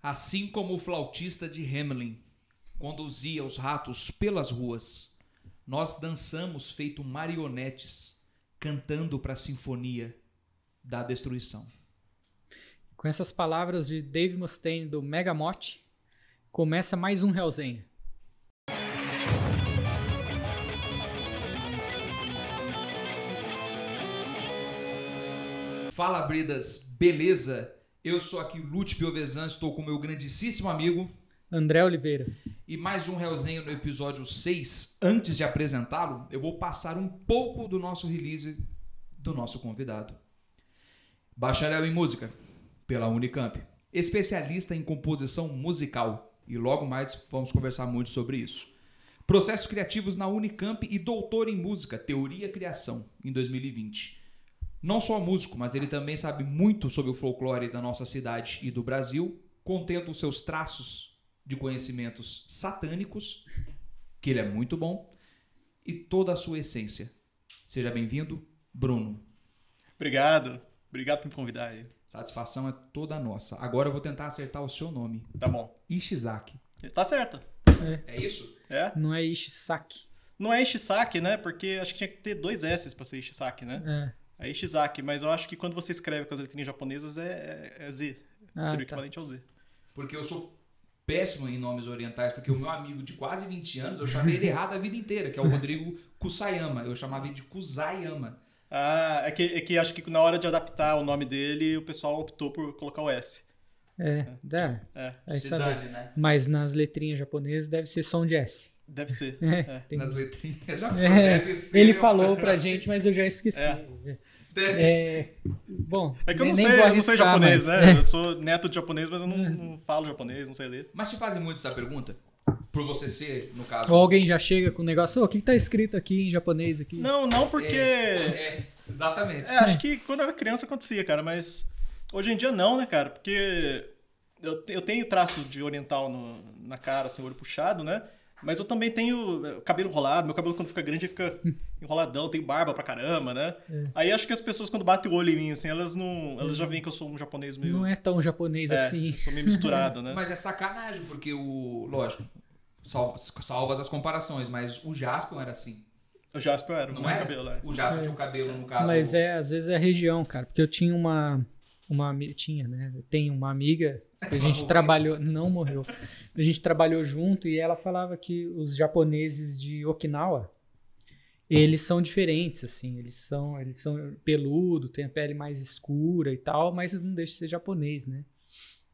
Assim como o flautista de Hamelin conduzia os ratos pelas ruas, nós dançamos feito marionetes, cantando para a sinfonia da destruição. Com essas palavras de Dave Mustaine do Megamoth, começa mais um Realzenha. Fala, Bridas, beleza? Eu sou aqui o Lute Piovesan, estou com meu grandíssimo amigo André Oliveira. E mais um Realzenha no episódio 6. Antes de apresentá-lo, eu vou passar um pouco do nosso release do nosso convidado. Bacharel em música pela Unicamp, especialista em composição musical, e logo mais vamos conversar muito sobre isso. Processos criativos na Unicamp e doutor em música, teoria e criação, em 2020. Não só músico, mas ele também sabe muito sobre o folclore da nossa cidade e do Brasil, contendo os seus traços de conhecimentos satânicos, que ele é muito bom, e toda a sua essência. Seja bem-vindo, Bruno. Obrigado por me convidar aí. Satisfação é toda nossa. Agora eu vou tentar acertar o seu nome. Tá bom. Ishizaki. Tá certo. É isso? É. Não é Ishizaki. Não é Ishizaki, né? Porque acho que tinha que ter 2 S's pra ser Ishizaki, né? É Ishizaki, mas eu acho que quando você escreve com as letrinhas japonesas é Z. Seria o equivalente ao Z. Porque eu sou péssimo em nomes orientais, porque o meu amigo de quase 20 anos, eu chamei ele errado a vida inteira, que é o Rodrigo Kusayama. Eu chamava ele de Kusayama. Ah, é que acho que na hora de adaptar o nome dele, o pessoal optou por colocar o S. É Se dane, né? Mas nas letrinhas japonesas deve ser som de S. Deve ser. Tem... Nas letrinhas já deve ser. Ele falou pra gente, mas eu já esqueci. Deve ser. Bom, é que eu não sei japonês, né? Eu sou neto de japonês, mas eu não falo japonês, não sei ler. Mas te fazem muito essa pergunta? Por você ser, no caso... Ou alguém já chega com o negócio, o que tá escrito aqui em japonês aqui? Não, porque... Exatamente. Acho que quando eu era criança acontecia, cara, mas hoje em dia não, né, cara? Porque eu tenho traço de oriental na cara, assim, olho puxado, né? Mas eu também tenho cabelo enrolado, meu cabelo quando fica grande fica enroladão, tenho barba pra caramba, né? Aí acho que as pessoas quando batem o olho em mim, assim, elas já veem que eu sou um japonês meio... Não é tão japonês assim. Sou meio misturado, né? Mas é sacanagem, porque lógico, salvas as comparações, mas o Jaspion era assim. O Jaspion era, não é? Cabelo, O Jaspion tinha o cabelo, no caso... Mas às vezes é a região, cara, porque eu tinha tem uma amiga que a gente trabalhou, não morreu, a gente trabalhou junto e ela falava que os japoneses de Okinawa, eles são diferentes, assim, eles são peludo, tem a pele mais escura e tal, mas não deixa de ser japonês, né?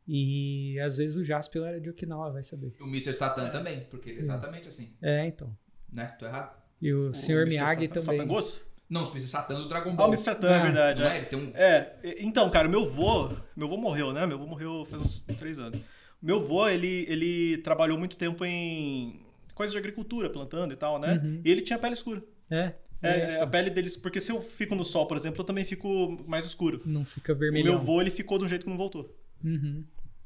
E às vezes o Jaspion era de Okinawa, vai saber. O Mr. Satan também, porque ele é exatamente assim. Então. Né? Tô errado? E o Sr. Miyagi também. Satangos? Não, o Mr. Satan do Dragon Ball. O Mr. Satan, é verdade. Não é? Ele tem um... Então, cara, meu avô morreu, né? Meu avô morreu faz uns 3 anos. Meu avô, ele trabalhou muito tempo em coisas de agricultura, plantando e tal, né? E ele tinha pele escura. A pele deles... Porque se eu fico no sol, por exemplo, eu também fico mais escuro. Não fica vermelho. O meu avô, ele ficou de um jeito que não voltou.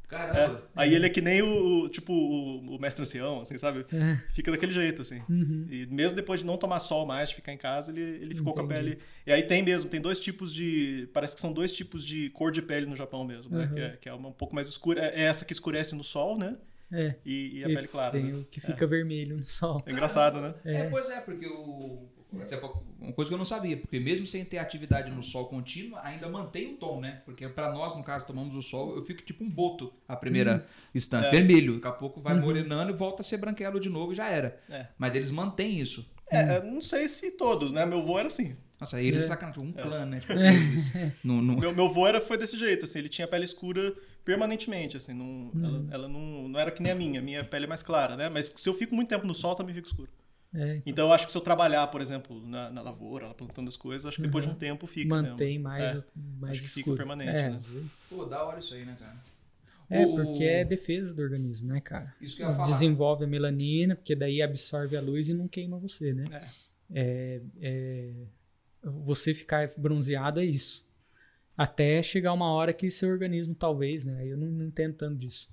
Caramba. Aí ele é que nem o mestre ancião, assim, sabe? Fica daquele jeito, assim. E mesmo depois de não tomar sol mais, de ficar em casa, ele ficou com a pele... E aí tem 2 tipos de... Parece que são 2 tipos de cor de pele no Japão mesmo, né? Que é uma um pouco mais escura. É essa que escurece no sol, né? E a pele clara. Tem o que fica vermelho no sol. É engraçado, né? Pois é, porque essa é uma coisa que eu não sabia, porque mesmo sem ter atividade no sol contínua, ainda mantém o tom, né? Porque pra nós, no caso, tomamos o sol, eu fico tipo um boto a primeira instante, vermelho. Daqui a pouco vai morenando e volta a ser branquelo de novo e já era. Mas eles mantêm isso. Não sei se todos, né? Meu avô era assim. Nossa, aí eles sacanagem, um clã, né? Tipo, Meu avô foi desse jeito, assim, ele tinha pele escura permanentemente, assim, ela não era que nem a minha pele é mais clara, né? Mas se eu fico muito tempo no sol, também fico escuro. Então eu acho que se eu trabalhar, por exemplo, na lavoura, plantando as coisas, acho que depois de um tempo fica. Mantém mais acho que escuro. fica permanente, né? Às vezes. Pô, da hora isso aí, né, cara? Porque é defesa do organismo, né, cara? Isso que eu ia falar. Desenvolve a melanina, porque daí absorve a luz e não queima você, né? Você ficar bronzeado é isso. Até chegar uma hora que seu organismo talvez, né? Eu não entendo tanto disso.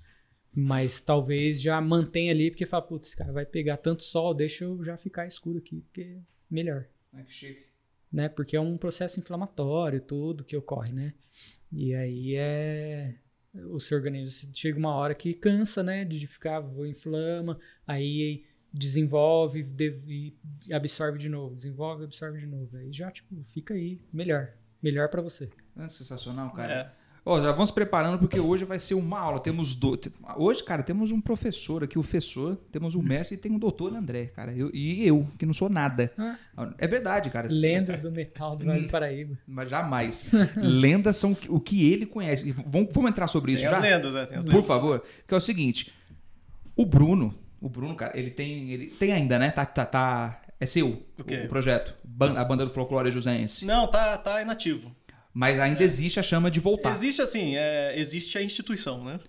Mas talvez já mantenha ali, porque fala, putz, cara, vai pegar tanto sol, deixa eu já ficar escuro aqui, porque é melhor. Que chique. Né? Porque é um processo inflamatório, tudo que ocorre, né? E aí seu organismo. Chega uma hora que cansa, né? De ficar, inflama, aí desenvolve e absorve de novo. Desenvolve e absorve de novo. Aí já, tipo, fica aí melhor. Melhor pra você. É sensacional, cara. Já vamos preparando porque hoje vai ser uma aula. Hoje, cara, temos um professor aqui, o professor, temos um mestre e tem um doutor André, cara. Eu, que não sou nada. É verdade, cara. Lenda do metal do Vale do Paraíba. Mas jamais. Lendas são o que ele conhece. Vamos entrar sobre isso tem já? As lendas, tem as lendas. Por favor. Que é o seguinte. O Bruno, cara, ele tem ainda, né? É seu o projeto. A banda do folclore jusense. Não, tá inativo. Mas ainda existe a chama de voltar. Existe assim, existe a instituição, né?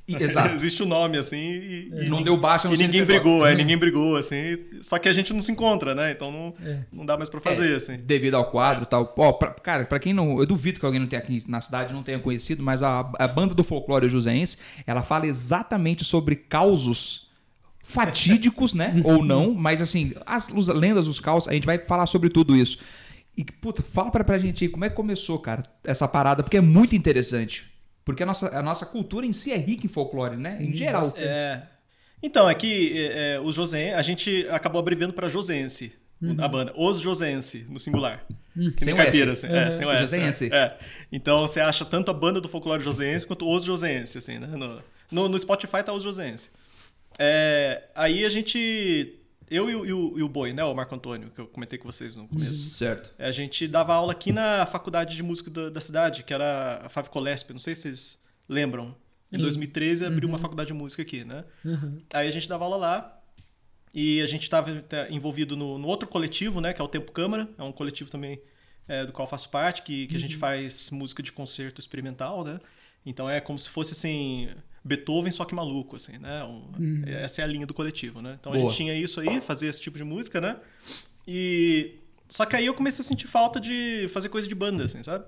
Exato. Existe o nome, assim, e não deu baixa no ninguém brigou, ninguém brigou, assim. Só que a gente não se encontra, né? Então não dá mais pra fazer, assim. Devido ao quadro e tal. Cara, pra quem não... Eu duvido que alguém não tenha aqui na cidade não tenha conhecido, mas a banda do folclore jusense, ela fala exatamente sobre causos fatídicos, né? Ou não, mas assim, as lendas, os causos, a gente vai falar sobre tudo isso. E, puta, fala pra gente aí, como é que começou, cara, essa parada, porque é muito interessante. Porque a nossa cultura em si é rica em folclore, né? Sim, em geral. Então, é que os Josense, a gente acabou abreviando pra Josense, a banda. Os Josense, no singular. Sem o caipira, S. assim. Sem o S. Josense. Então, você acha tanto a banda do folclore Josense quanto os Josense, assim, né? No Spotify tá os Josense. Aí a gente... Eu e o Boi, né? O Marco Antônio, que eu comentei com vocês no começo. Certo. A gente dava aula aqui na faculdade de música da cidade, que era a Favcolesp, não sei se vocês lembram. Em 2013 abriu uma faculdade de música aqui, né? Aí a gente dava aula lá e a gente estava envolvido no outro coletivo, né? Que é o Tempo Câmara, é um coletivo também do qual eu faço parte, que a gente faz música de concerto experimental, né? Então é como se fosse assim... Beethoven, só que maluco, assim, né? Essa é a linha do coletivo, né? Então a gente tinha isso aí, fazia esse tipo de música, né? Só que aí eu comecei a sentir falta de fazer coisa de banda, assim, sabe?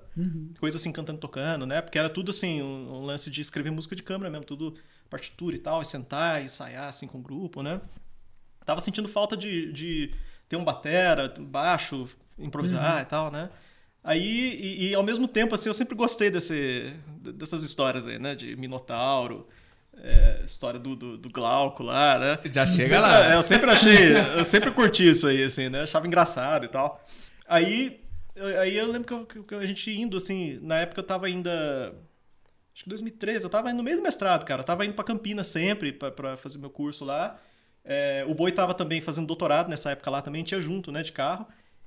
Coisa assim, cantando, tocando, né? Porque era tudo assim, um lance de escrever música de câmara mesmo, tudo partitura e tal, e sentar, e ensaiar assim com o grupo, né? Tava sentindo falta de ter um batera, baixo, improvisar e tal, né? Aí, e ao mesmo tempo, assim, eu sempre gostei dessas histórias aí, né? De Minotauro, história do Glauco lá, né? Já chega lá. Eu sempre curti isso aí, assim, né? Achava engraçado e tal. Aí eu lembro que a gente indo, assim, na época eu tava ainda... Acho que 2013, eu tava no meio do mestrado, cara. Eu tava indo pra Campinas sempre pra fazer meu curso lá. O Boi tava também fazendo doutorado nessa época lá também, a gente ia junto, né? De carro.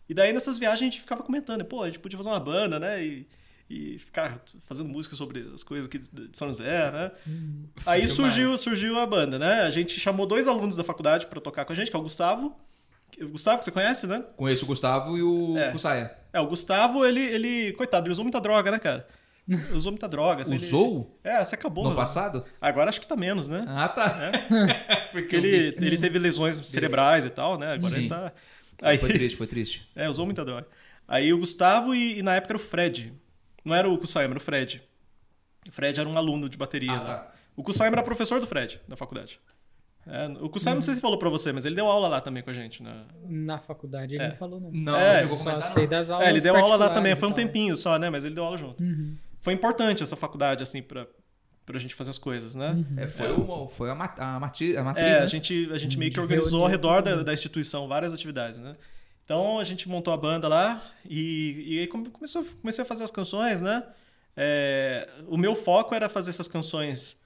E daí nessas viagens a gente ficava comentando, pô, a gente podia fazer uma banda, né? E ficar fazendo música sobre as coisas aqui de São José, né? Aí surgiu a banda, né? A gente chamou 2 alunos da faculdade pra tocar com a gente, que é o Gustavo. O Gustavo, que você conhece, né? Conheço o Gustavo e o Kusaya. O Gustavo, ele coitado, ele usou muita droga, né, cara? Usou muita droga. Assim, Usou? Você acabou. No passado? Agora acho que tá menos, né? Ah, tá. Porque ele teve lesões cerebrais e tal, né? Agora ele tá... Aí, foi triste. Usou muita droga. Aí o Gustavo e na época era o Fred. Não era o Kusayama, era o Fred. O Fred era um aluno de bateria. Tá. O Kusayama era professor do Fred, na faculdade. O Kusayama, não sei se falou pra você, mas ele deu aula lá também com a gente. Na faculdade ele não falou, não. Não, chegou a comentar, sei das aulas ele deu aula lá também, foi um tempinho só, né? Mas ele deu aula junto. Foi importante essa faculdade, assim, pra gente fazer as coisas, né? Foi a matriz, né? A gente meio que organizou ao redor da instituição várias atividades, né? Então a gente montou a banda lá e aí comecei a fazer as canções, né? O meu foco era fazer essas canções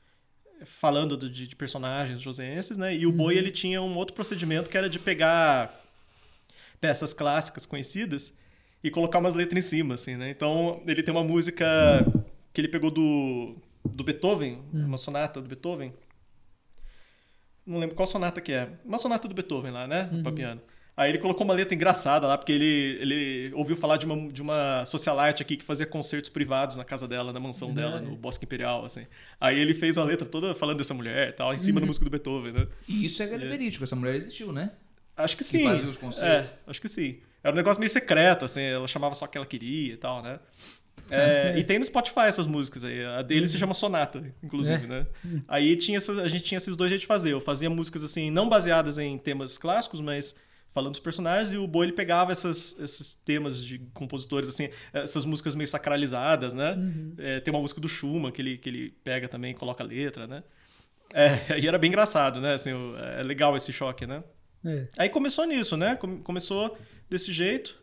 falando de personagens josenses, né? E o Boi, ele tinha um outro procedimento que era de pegar peças clássicas conhecidas e colocar umas letras em cima, assim, né? Então ele tem uma música que ele pegou do Beethoven, uma sonata do Beethoven. Não lembro qual sonata que é. Uma sonata do Beethoven lá, né? Pra piano. Aí ele colocou uma letra engraçada lá, porque ele ouviu falar de uma socialite aqui que fazia concertos privados na casa dela, na mansão dela, no Bosque Imperial, assim. Aí ele fez uma letra toda falando dessa mulher e tal, em cima da música do Beethoven, né? E isso é verídico, essa mulher existiu, né? Acho que sim. Que fazia os concertos. Acho que sim. Era um negócio meio secreto, assim, ela chamava só o que ela queria e tal, né? E tem no Spotify essas músicas aí. A dele se chama Sonata, inclusive, né? Aí a gente tinha esses 2 jeitos de fazer. Eu fazia músicas, assim, não baseadas em temas clássicos, mas falando dos personagens, e o Bo ele pegava esses temas de compositores, assim, essas músicas meio sacralizadas, né? Tem uma música do Schumann que ele pega também e coloca a letra, né? E era bem engraçado, né? Assim, é legal esse choque, né? Aí começou nisso, né? Começou desse jeito.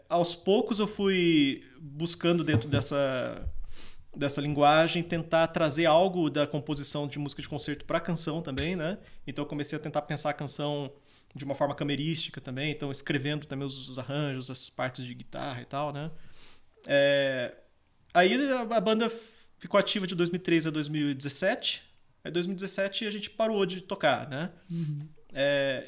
Aos poucos eu fui buscando dentro dessa linguagem tentar trazer algo da composição de música de concerto para a canção também, né? Então eu comecei a tentar pensar a canção de uma forma camerística também, então escrevendo também os arranjos, as partes de guitarra e tal, né? Aí a banda ficou ativa de 2013 a 2017. Aí em 2017 a gente parou de tocar, né?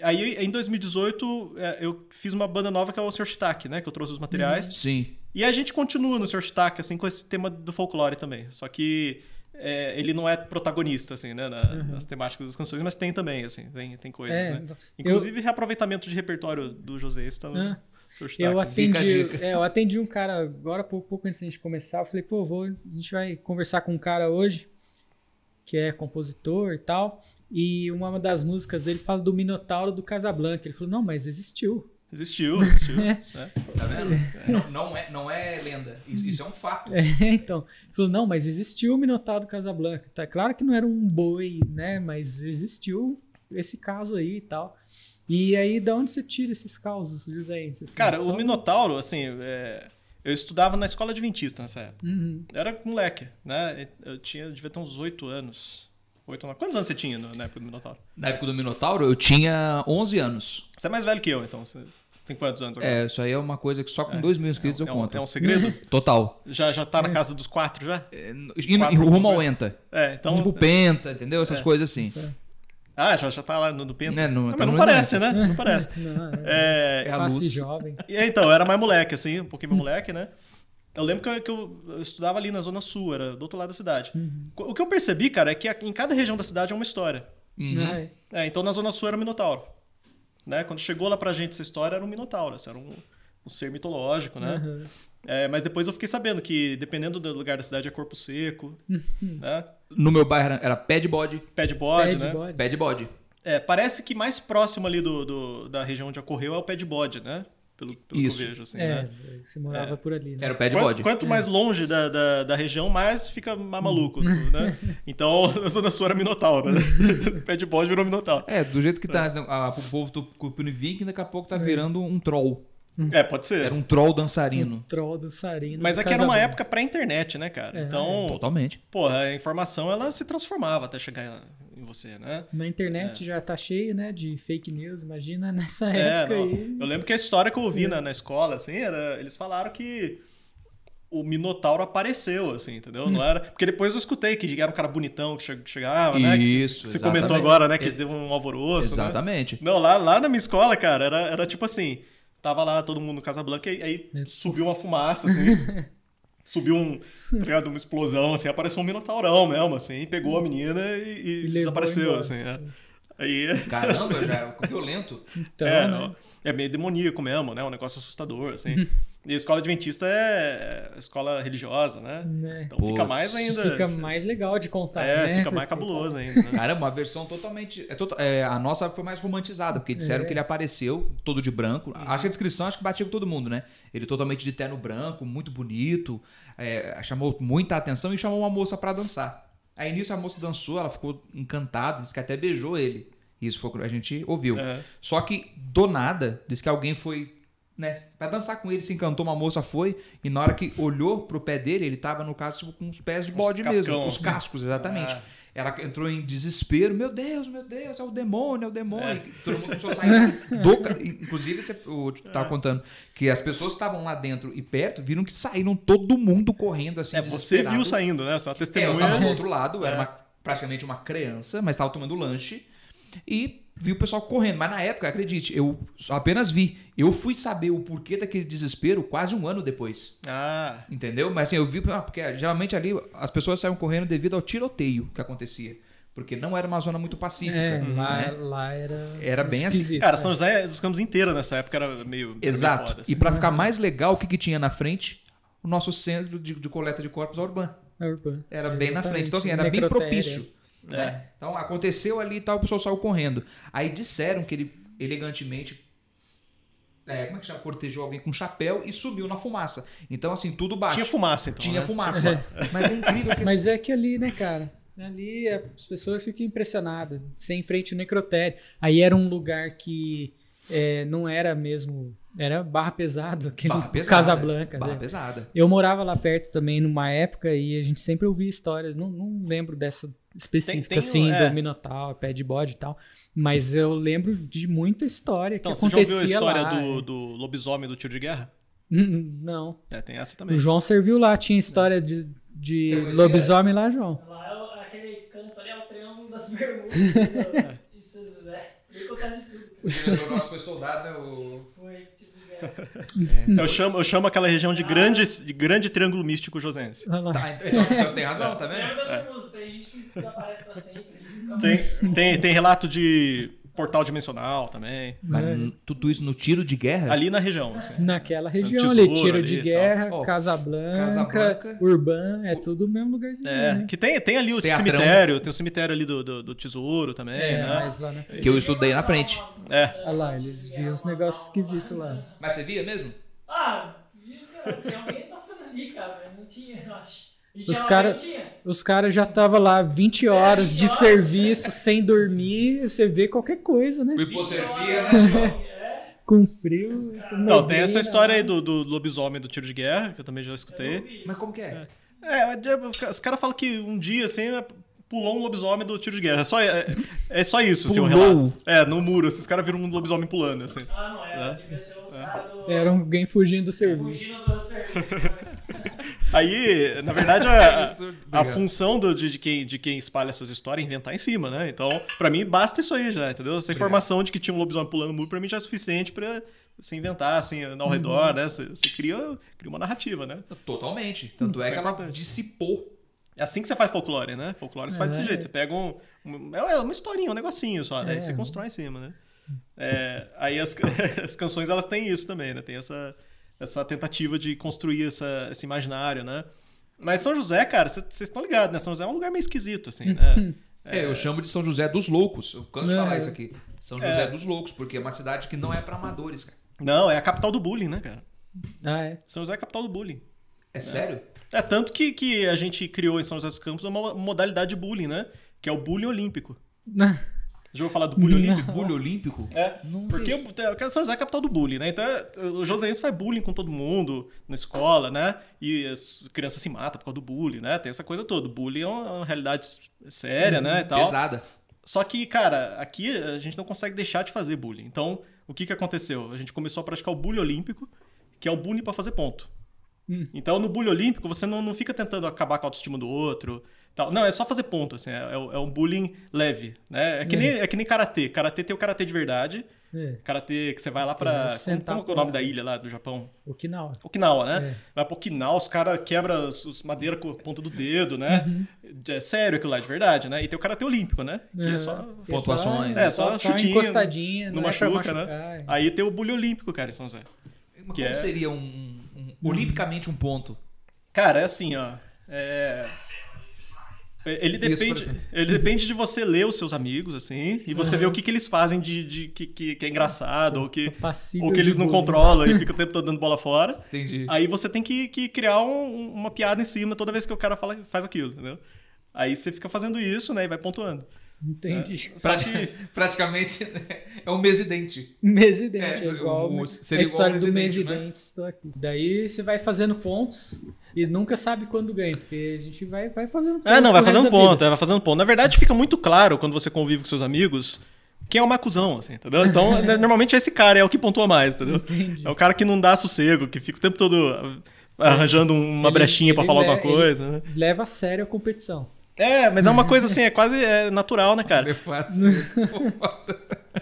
Aí em 2018 eu fiz uma banda nova que é o Sr. Shiitake, né? Que eu trouxe os materiais. Sim. E a gente continua no Sr. Shiitake, assim, com esse tema do folclore também. Só que ele não é protagonista, assim, né? Nas temáticas das canções, mas tem também, assim, tem coisas, né? Inclusive reaproveitamento de repertório do José está no Sr. Shiitake. Eu atendi um cara agora, pouco antes da gente começar, eu falei, pô, a gente vai conversar com um cara hoje que é compositor e tal, e uma das músicas dele fala do Minotauro do Casablanca. Ele falou, não, mas existiu. Existiu. Tá vendo? Não é lenda. Isso é um fato. Então, ele falou, não, mas existiu o Minotauro do Casablanca. Tá claro que não era um boi, né? Mas existiu esse caso aí e tal. E aí, de onde você tira esses causos, José? Cara, o Minotauro, assim, eu estudava na escola adventista nessa época. Era moleque, né? Eu devia ter uns 8 anos. Quantos anos você tinha na época do Minotauro? Na época do Minotauro, eu tinha 11 anos. Você é mais velho que eu, então. Você tem quantos anos agora? Isso aí é uma coisa que só com 2 mil inscritos eu conto. É um segredo? Total. Já tá na casa dos 4 já? E rumo ao Enta. Então... Tipo Penta, entendeu? Essas coisas assim. Já tá lá no Penta. Mas não parece, né? Não parece. É a luz. Jovem. Então, eu era mais moleque, assim, um pouquinho mais moleque, né? Eu lembro que eu estudava ali na Zona Sul, era do outro lado da cidade. O que eu percebi, cara, é que em cada região da cidade é uma história. Então na Zona Sul era o Minotauro. Né? Quando chegou lá pra gente essa história, era um Minotauro, era um ser mitológico, né? Mas depois eu fiquei sabendo que, dependendo do lugar da cidade, é corpo seco. Né? No meu bairro era pé de bode. Pé de bode, né? Pé de bode. Parece que mais próximo ali da região onde ocorreu é o pé de bode, né? Pelo que eu vejo, assim, né? Você morava por ali, né? Era o pé de bode. Quanto mais longe da região, mais fica mais maluco, né? Então, a Zona Sul era Minotauro, né? Pé de bode virou Minotauro. Do jeito que tá, o povo do Cupinivic, daqui a pouco tá virando um troll. Pode ser. Era um troll dançarino. Um troll dançarino. Mas aqui era uma época pré-internet, né, cara? Então, totalmente. Porra, a informação, ela se transformava até chegar em você, né? Na internet já tá cheio, né, de fake news, imagina nessa época aí. Eu lembro que a história que eu ouvi na escola, assim, eles falaram que o Minotauro apareceu, assim, entendeu? Não era... Porque depois eu escutei que era um cara bonitão que chegava, né? Isso, você comentou agora, né, que deu um alvoroço, exatamente. Né? Não, lá na minha escola, cara, era tipo assim, tava lá todo mundo no Casablanca e aí subiu uma fumaça, assim... Subiu uma explosão, assim, apareceu um minotaurão mesmo, assim, pegou a menina e desapareceu, assim. Aí... Caramba, já é violento. Então, é meio demoníaco mesmo, né? Um negócio assustador, assim. E a escola adventista é escola religiosa, né? Então fica mais ainda... Fica mais legal de contar, né? Fica mais cabuloso ainda. Né? Caramba, uma versão totalmente... a nossa foi mais romantizada, porque disseram que ele apareceu todo de branco. Acho que a descrição batia com todo mundo, né? Ele totalmente de terno branco, muito bonito. Chamou muita atenção e chamou uma moça pra dançar. Aí nisso a moça dançou, ela ficou encantada, disse que até beijou ele. Isso foi o que a gente ouviu. Só que, do nada, disse que alguém foi... né, pra dançar com ele, se encantou, uma moça foi, e na hora que olhou pro pé dele, ele tava, no caso, tipo, com os pés de bode mesmo, os cascos, exatamente. Ela entrou em desespero, meu Deus, é o demônio, E todo mundo começou a sair inclusive, você tava contando que as pessoas que estavam lá dentro e perto viram que saíram todo mundo correndo, assim, você viu saindo, né? Só testemunha. Eu tava do outro lado, era praticamente uma criança, mas tava tomando lanche, e vi o pessoal correndo, mas na época, acredite, eu apenas vi. Eu fui saber o porquê daquele desespero quase um ano depois. Entendeu? Mas assim, eu vi, porque geralmente ali as pessoas saíam correndo devido ao tiroteio que acontecia. Porque não era uma zona muito pacífica. Lá era bem esquisito, assim. Cara, São José dos Campos inteira nessa época era meio... Exato. Meio foda, assim. E pra ficar mais legal, o que tinha na frente? O nosso centro de coleta de corpos, a Urban. Era bem na frente. Então assim, era bem propício. Então aconteceu ali e tal, o pessoal saiu correndo. Aí disseram que ele elegantemente, como é que chama? Cortejou alguém com chapéu e subiu na fumaça. Então, assim, tudo bate. Tinha fumaça, então. Tinha né? fumaça. Mas é incrível que Mas é que ali, né, cara? Ali as pessoas ficam impressionadas. Ser em frente ao necrotério. Aí era um lugar que não era mesmo... Era Barra Pesada, aquele Barra Pesada, Casablanca. Barra né? Pesada. Eu morava lá perto também numa época e a gente sempre ouvia histórias. Não lembro dessa específica, assim, do Minotauro, pé de bode e tal. Mas eu lembro de muita história que acontecia lá. Você já ouviu a história do lobisomem do tiro de guerra? Não. Tem essa também. O João serviu lá, tinha história de lobisomem lá, João. Lá aquele canto ali é o Triângulo das Bermudas. Isso é bem contado de tudo. O diretor nosso foi soldado, né? Foi tipo de guerra. Eu chamo aquela região de grande triângulo místico josense. Olha lá. Tá, então você tem razão, tá vendo? Triângulo das Bermudas, tem gente que desaparece pra sempre. Nunca mais. Tem relato de portal dimensional também. Mas tudo isso no tiro de guerra? Ali na região, assim. Naquela região Tesouro ali, tiro ali de e guerra, tal. Ó, Casablanca, Casablanca. Urban, é tudo o mesmo lugarzinho. né? Que tem ali o Teatrão. cemitério, tem o cemitério ali do tesouro também, né? Mas lá na frente. Que eu estudei na frente. Olha lá, eles viam os negócios esquisitos lá. Mas você via mesmo? Viu, cara? Tem alguém passando ali, cara. Não tinha, eu acho. Os caras já estavam lá 20 horas 20 de horas. serviço, sem dormir, você vê qualquer coisa, né? Hipotermia, né? Com frio. com Não, tem essa neblina, história aí do lobisomem do tiro de guerra, que eu também já escutei. Mas como que é? Os caras falam que um dia, assim, pulou um lobisomem do tiro de guerra. É só isso, assim, o Pulou? relato. No muro, assim, os caras viram um lobisomem pulando, assim. Não era. Devia ser os caras do... Era alguém fugindo do serviço. Fugindo do serviço. Aí, na verdade, Absurdo. a Obrigado. função de quem espalha essas histórias é inventar em cima, né? Então, pra mim, basta isso aí já, entendeu? Essa informação de que tinha um lobisomem pulando no muro, pra mim já é suficiente pra você inventar, assim, ao redor, né? Você cria uma narrativa, né? Totalmente. Tanto é Isso que é ela importante. dissipou. É assim que você faz folclore, né? Folclore você faz desse jeito. Você pega uma historinha, um negocinho só, né? Aí você constrói em cima, né? Aí as canções, elas têm isso também, né? Tem essa tentativa de construir esse imaginário, né? Mas São José, cara, vocês estão ligados, né? São José é um lugar meio esquisito, assim, né? Eu chamo de São José dos Loucos. Eu canso de falar isso aqui. São É. José dos Loucos, porque é uma cidade que não é pra amadores, cara. Não, é a capital do bullying, né, cara? É. São José é a capital do bullying. É sério? Tanto que a gente criou em São José dos Campos uma modalidade de bullying, né? Que é o bullying olímpico. Já ouviu falar do bullying olímpico? Bullying olímpico? Porque São José é a capital do bullying, né? Então, o joseense faz bullying com todo mundo na escola, né? E as crianças se matam por causa do bullying, né? Tem essa coisa toda. O bullying é uma realidade séria, né? E tal. Pesada. Só que, cara, aqui a gente não consegue deixar de fazer bullying. Então, o que aconteceu? A gente começou a praticar o bullying olímpico, que é o bullying pra fazer ponto. Então, no bullying olímpico, você não fica tentando acabar com a autoestima do outro. Tal. Não, é só fazer ponto, assim, é um bullying leve, né? É que nem karatê. Karatê tem o karatê de verdade. Karatê que você vai lá pra... Como que é o nome da ilha lá do Japão? Okinawa. Okinawa, né? Vai pra Okinawa, os caras quebram as madeiras com a ponta do dedo, né? É sério aquilo lá, de verdade, né? E tem o karatê olímpico, né? Que é só... Pontuações. Só chutinho. encostadinha, Não é pra machuca, machucar. né? Aí tem o bullying olímpico, cara, em São José. Mas Que como seria olimpicamente um ponto? Cara, é assim, ó. Ele depende de você ler os seus amigos, assim, e você ver o que eles fazem que é engraçado, ou que eles não controlam e fica o tempo todo dando bola fora. Entendi. Aí você tem que criar uma piada em cima toda vez que o cara faz aquilo, entendeu? Aí você fica fazendo isso, né, e vai pontuando. Entendi. Só que... Praticamente é um mesidente. Mesidente, igual seria a história igual do Mesidente, né? Mesidente, estou aqui. Daí você vai fazendo pontos e nunca sabe quando ganha, porque a gente vai fazendo ponto. vai pro resto fazendo da ponto, vida. vai fazendo ponto. Na verdade, fica muito claro quando você convive com seus amigos quem é o macuzão, assim, entendeu? Então, normalmente esse cara é o que pontua mais, entendeu? Entendi. É o cara que não dá sossego, que fica o tempo todo arranjando uma brechinha pra falar alguma coisa, né? Leva a sério a competição. Mas é uma coisa assim, é quase natural, né, cara? É fácil.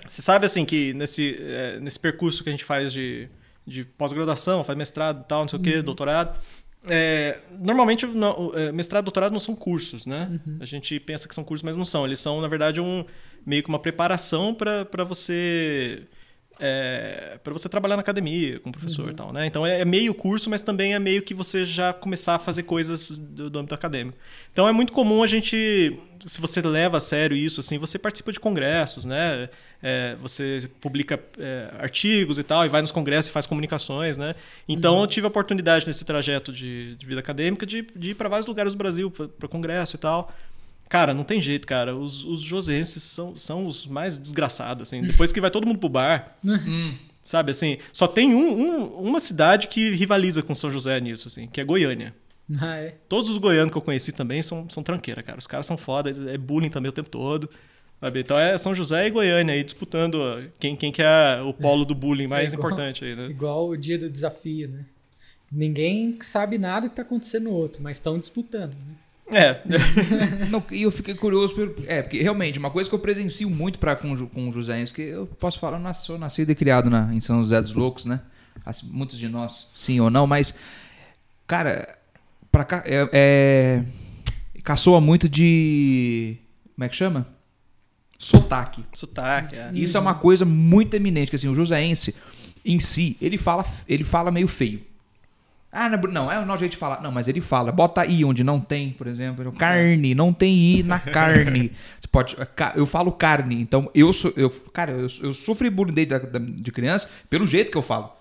Você sabe, assim, que nesse percurso que a gente faz de pós-graduação, faz mestrado e tal, não sei o quê, doutorado, normalmente mestrado e doutorado não são cursos, né? A gente pensa que são cursos, mas não são. Eles são, na verdade, meio que uma preparação para você para você trabalhar na academia como professor e tal, né? Então é meio curso, mas também é meio que você já começar a fazer coisas do âmbito acadêmico. Então é muito comum a gente, se você leva a sério isso, assim, você participa de congressos, né? Você publica artigos e tal, e vai nos congressos e faz comunicações, né? Então eu tive a oportunidade nesse trajeto de vida acadêmica de ir para vários lugares do Brasil, para congresso e tal. Cara, não tem jeito, cara. Os josenses são os mais desgraçados, assim. Depois que vai todo mundo pro bar, sabe, assim, só tem uma cidade que rivaliza com São José nisso, assim, que é Goiânia. Ah, é? Todos os goianos que eu conheci também são tranqueira, cara. Os caras são foda, é bullying também o tempo todo. Sabe? Então é São José e Goiânia aí disputando quem que é o polo do bullying mais importante aí, né? Igual o dia do desafio, né? Ninguém sabe nada que tá acontecendo no outro, mas estão disputando, né? Não, e eu fiquei curioso, porque realmente, uma coisa que eu presencio muito com os joséenses, que eu posso falar, eu sou nascido e criado em São José dos Loucos, né? Assim, muitos de nós, sim ou não, mas, cara, pra cá, caçoa muito de, como é que chama? Sotaque. Sotaque, Isso é uma coisa muito eminente, que assim, o joséense em si, ele fala meio feio. Ah, não, é o nosso jeito de falar. Não, mas ele fala. Bota I onde não tem, por exemplo. Carne, não tem I na carne. Você pode, eu falo carne, então eu sofri bullying desde de criança pelo jeito que eu falo.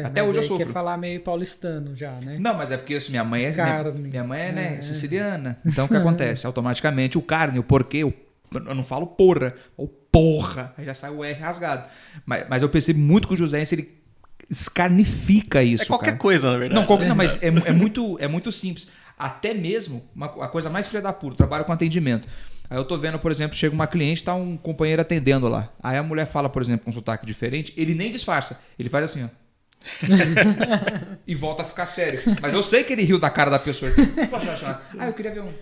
Até hoje eu sofro. Quer falar meio paulistano já, né? Não, mas é porque assim, minha mãe é né, siciliana. Então o que acontece? Automaticamente o carne, o porquê, eu não falo porra, ou porra. Aí já sai o R rasgado. Mas eu percebo muito que o joséense, ele escarnifica isso. É qualquer cara. coisa, na verdade. Não, mas é muito simples. Até mesmo, a coisa mais filha da puta, trabalho com atendimento. Aí eu tô vendo, por exemplo, chega uma cliente, tá um companheiro atendendo lá. Aí a mulher fala, por exemplo, com um sotaque diferente, ele nem disfarça. Ele faz assim, ó. E volta a ficar sério. Mas eu sei que ele riu da cara da pessoa. Eu queria ver um.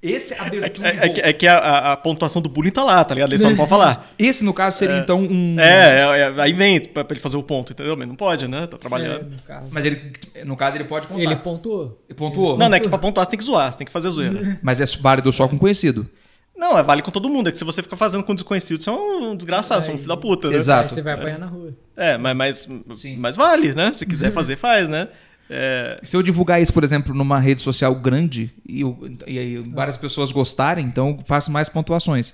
Esse abertura é que a pontuação do bullying tá lá, tá ligado? Ele só não pode falar. Esse, no caso, seria então um... aí vem pra ele fazer o ponto, entendeu? Mas não pode, né? Tá trabalhando. Mas no caso, ele pode contar. Ele pontuou. Ele pontuou? Não, é que pra pontuar você tem que zoar, você tem que fazer zoeira. Mas é válido só com conhecido. Não, vale com todo mundo. É que se você ficar fazendo com desconhecido, você é um desgraçado, você é um filho da puta, né? Exato. Aí você vai apanhar na rua. Mas vale, né? Se quiser fazer, faz, né? Se eu divulgar isso, por exemplo, numa rede social grande e aí várias pessoas gostarem, então eu faço mais pontuações.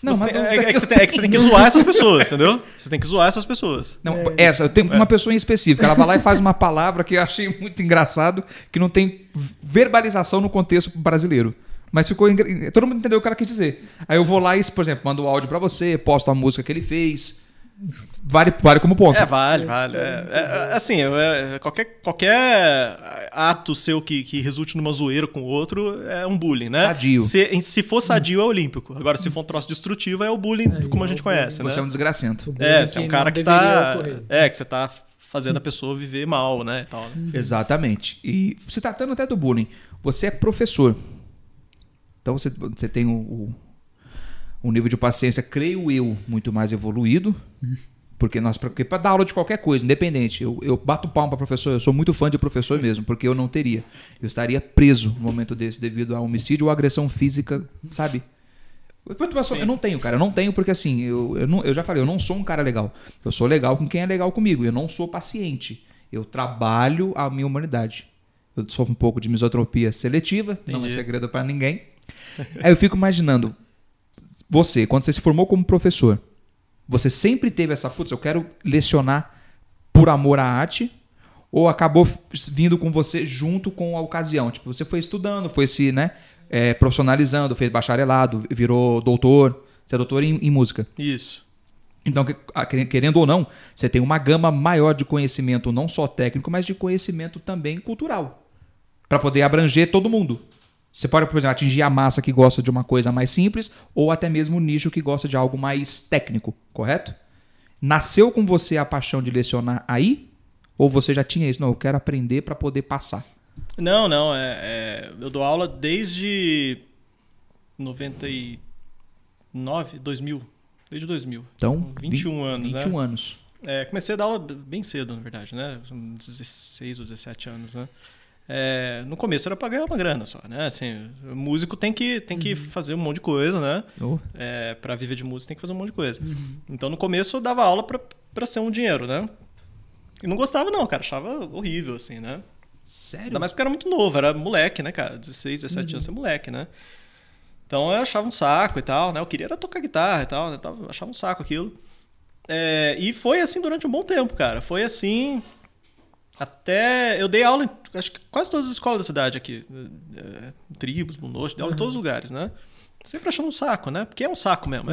Não, você tem que zoar essas pessoas, entendeu? Você tem que zoar essas pessoas. Não, eu tenho uma pessoa em específico. Ela vai lá e faz uma palavra que eu achei muito engraçado, que não tem verbalização no contexto brasileiro. Mas ficou todo mundo entendeu o que ela quis dizer. Aí eu vou lá e, por exemplo, mando o áudio pra você, posto a música que ele fez. Vale como ponto. Vale. Assim, qualquer ato seu que resulte numa zoeira com o outro é um bullying, né? Sadio. Se for sadio, é olímpico. Agora, se for um troço destrutivo, é o bullying como a gente conhece, né? Você é um desgracento. Você é um cara que tá... que você tá fazendo a pessoa viver mal, né? E tal, né? Exatamente. E se tratando até do bullying, você é professor. Então você tem o nível de paciência, creio eu, muito mais evoluído. Porque para dar aula de qualquer coisa, independente, eu bato palma para professor, eu sou muito fã de professor mesmo, porque eu não teria. Eu estaria preso no momento desse devido a homicídio ou agressão física, sabe? Eu não tenho, cara. Eu não tenho porque assim, eu já falei, eu não sou um cara legal. Eu sou legal com quem é legal comigo. Eu não sou paciente. Eu trabalho a minha humanidade. Eu sofro um pouco de misotropia seletiva, Entendi. Não é segredo para ninguém. Aí eu fico imaginando, você, quando você se formou como professor, você sempre teve essa, eu quero lecionar por amor à arte, ou acabou vindo com você junto com a ocasião? Tipo, você foi estudando, foi se profissionalizando, fez bacharelado, virou doutor, você é doutor em música. Isso. Então, querendo ou não, você tem uma gama maior de conhecimento, não só técnico, mas de conhecimento também cultural, para poder abranger todo mundo. Você pode, por exemplo, atingir a massa que gosta de uma coisa mais simples ou até mesmo o nicho que gosta de algo mais técnico, correto? Nasceu com você a paixão de lecionar aí? Ou você já tinha isso? Não, eu quero aprender para poder passar. Não. Eu dou aula desde 99, 2000. Desde 2000. Então, 21 anos, 21 anos. Comecei a dar aula bem cedo, na verdade, né? 16 ou 17 anos, né? No começo era pra ganhar uma grana só, né? Assim, o músico tem que fazer um monte de coisa, né? Pra viver de música tem que fazer um monte de coisa. Então no começo eu dava aula pra ser um dinheiro, né? E não gostava não, cara. Achava horrível, assim, né? Sério? Ainda mais porque era muito novo, era moleque, né, cara? 16, 17 anos, você é moleque, né? Então eu achava um saco e tal, né? Eu queria era tocar guitarra e tal, né? Eu achava um saco aquilo. E foi assim durante um bom tempo, cara. Foi assim... Até... Eu dei aula em acho que quase todas as escolas da cidade aqui. Tribos, Bunoche, dei aula em todos os lugares, né? Sempre achando um saco, né? Porque é um saco mesmo.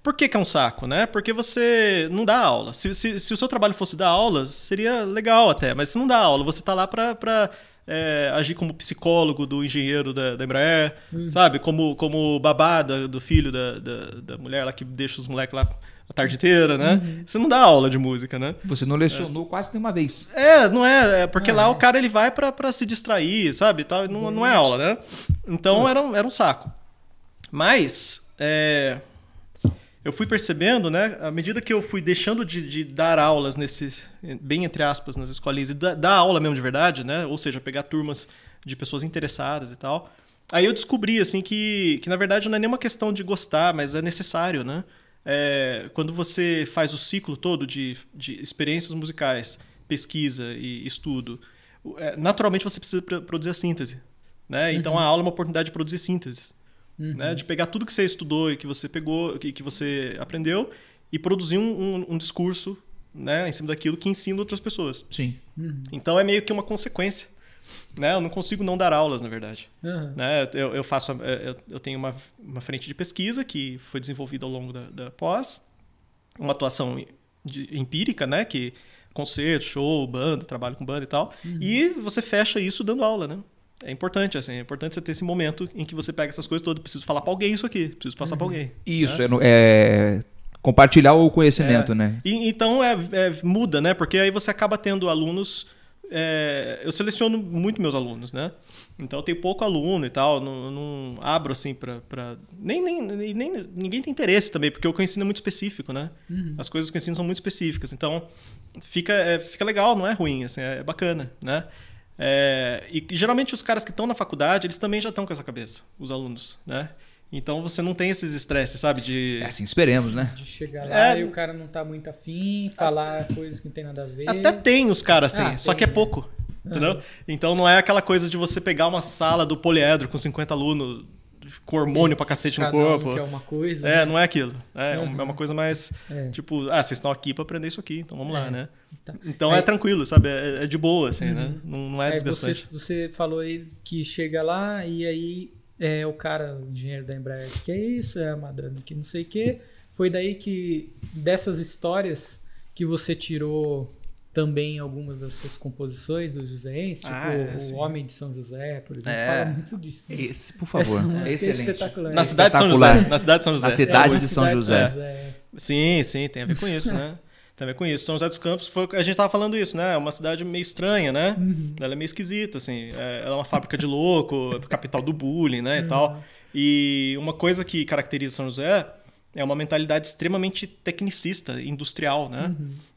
Por que é um saco, né? Porque você não dá aula. Se o seu trabalho fosse dar aula, seria legal até. Mas você não dá aula. Você tá lá pra agir como psicólogo do engenheiro da Embraer, sabe? Como babá do filho da mulher lá que deixa os moleques lá a tarde inteira, né? Você não dá aula de música, né? Você não lecionou quase nenhuma vez. Não é. Porque lá o cara ele vai pra se distrair, sabe? Tal, não é aula, né? Então era um saco. Mas eu fui percebendo, né? À medida que eu fui deixando de dar aulas bem entre aspas, nas escolinhas, e dar aula mesmo de verdade, né? Ou seja, pegar turmas de pessoas interessadas e tal. Aí eu descobri, assim, que na verdade não é nenhuma questão de gostar, mas é necessário, né? Quando você faz o ciclo todo de experiências musicais, pesquisa e estudo, naturalmente você precisa produzir a síntese, né? Então a aula é uma oportunidade de produzir sínteses, né? De pegar tudo que você estudou e que você pegou, que você aprendeu e produzir um discurso, né, em cima daquilo que ensina outras pessoas. Sim. Então é meio que uma consequência, né? Eu não consigo não dar aulas, na verdade. Né? Eu tenho uma frente de pesquisa que foi desenvolvida ao longo da pós, uma atuação empírica, né? Que concerto, show, banda, trabalho com banda e tal. E você fecha isso dando aula, né? É importante, assim, é importante você ter esse momento em que você pega essas coisas todas. Preciso falar pra alguém isso aqui, preciso passar pra alguém. Isso, compartilhar o conhecimento, né? Então muda, né? Porque aí você acaba tendo alunos. Eu seleciono muito meus alunos, né? Então eu tenho pouco aluno e tal, não abro assim pra nem ninguém tem interesse também, porque o que eu ensino é muito específico, né? As coisas que eu ensino são muito específicas, então fica legal, não é ruim, assim, é bacana, né? E geralmente os caras que estão na faculdade, eles também já estão com essa cabeça, os alunos, né? Então você não tem esses estresses, sabe? Assim esperemos, né? De chegar lá e o cara não tá muito afim, falar coisas que não tem nada a ver. Até tem os caras assim, só que é pouco. Entendeu? Então não é aquela coisa de você pegar uma sala do poliedro com 50 alunos com hormônio pra cacete no corpo. Que é uma coisa. Não é aquilo. É uma coisa mais tipo, vocês estão aqui pra aprender isso aqui, então vamos lá, né? Então é tranquilo, sabe? É de boa, assim, né? Não é desgastante. Você falou aí que chega lá e aí o cara, o engenheiro da Embraer, que é isso, a madame que não sei o quê. Foi daí que, dessas histórias, que você tirou também algumas das suas composições do Joséense, tipo O Homem de São José, por exemplo, fala muito disso. Né? Esse, por favor, é excelente. Espetacular. Na cidade de São José. Na cidade de São José. Sim, tem a ver com isso, né? Tem a ver com isso. São José dos Campos, a gente tava falando isso, né? É uma cidade meio estranha, né? Ela é meio esquisita, assim. Ela é uma fábrica de louco, capital do bullying, né? E tal. E uma coisa que caracteriza São José é uma mentalidade extremamente tecnicista, industrial, né?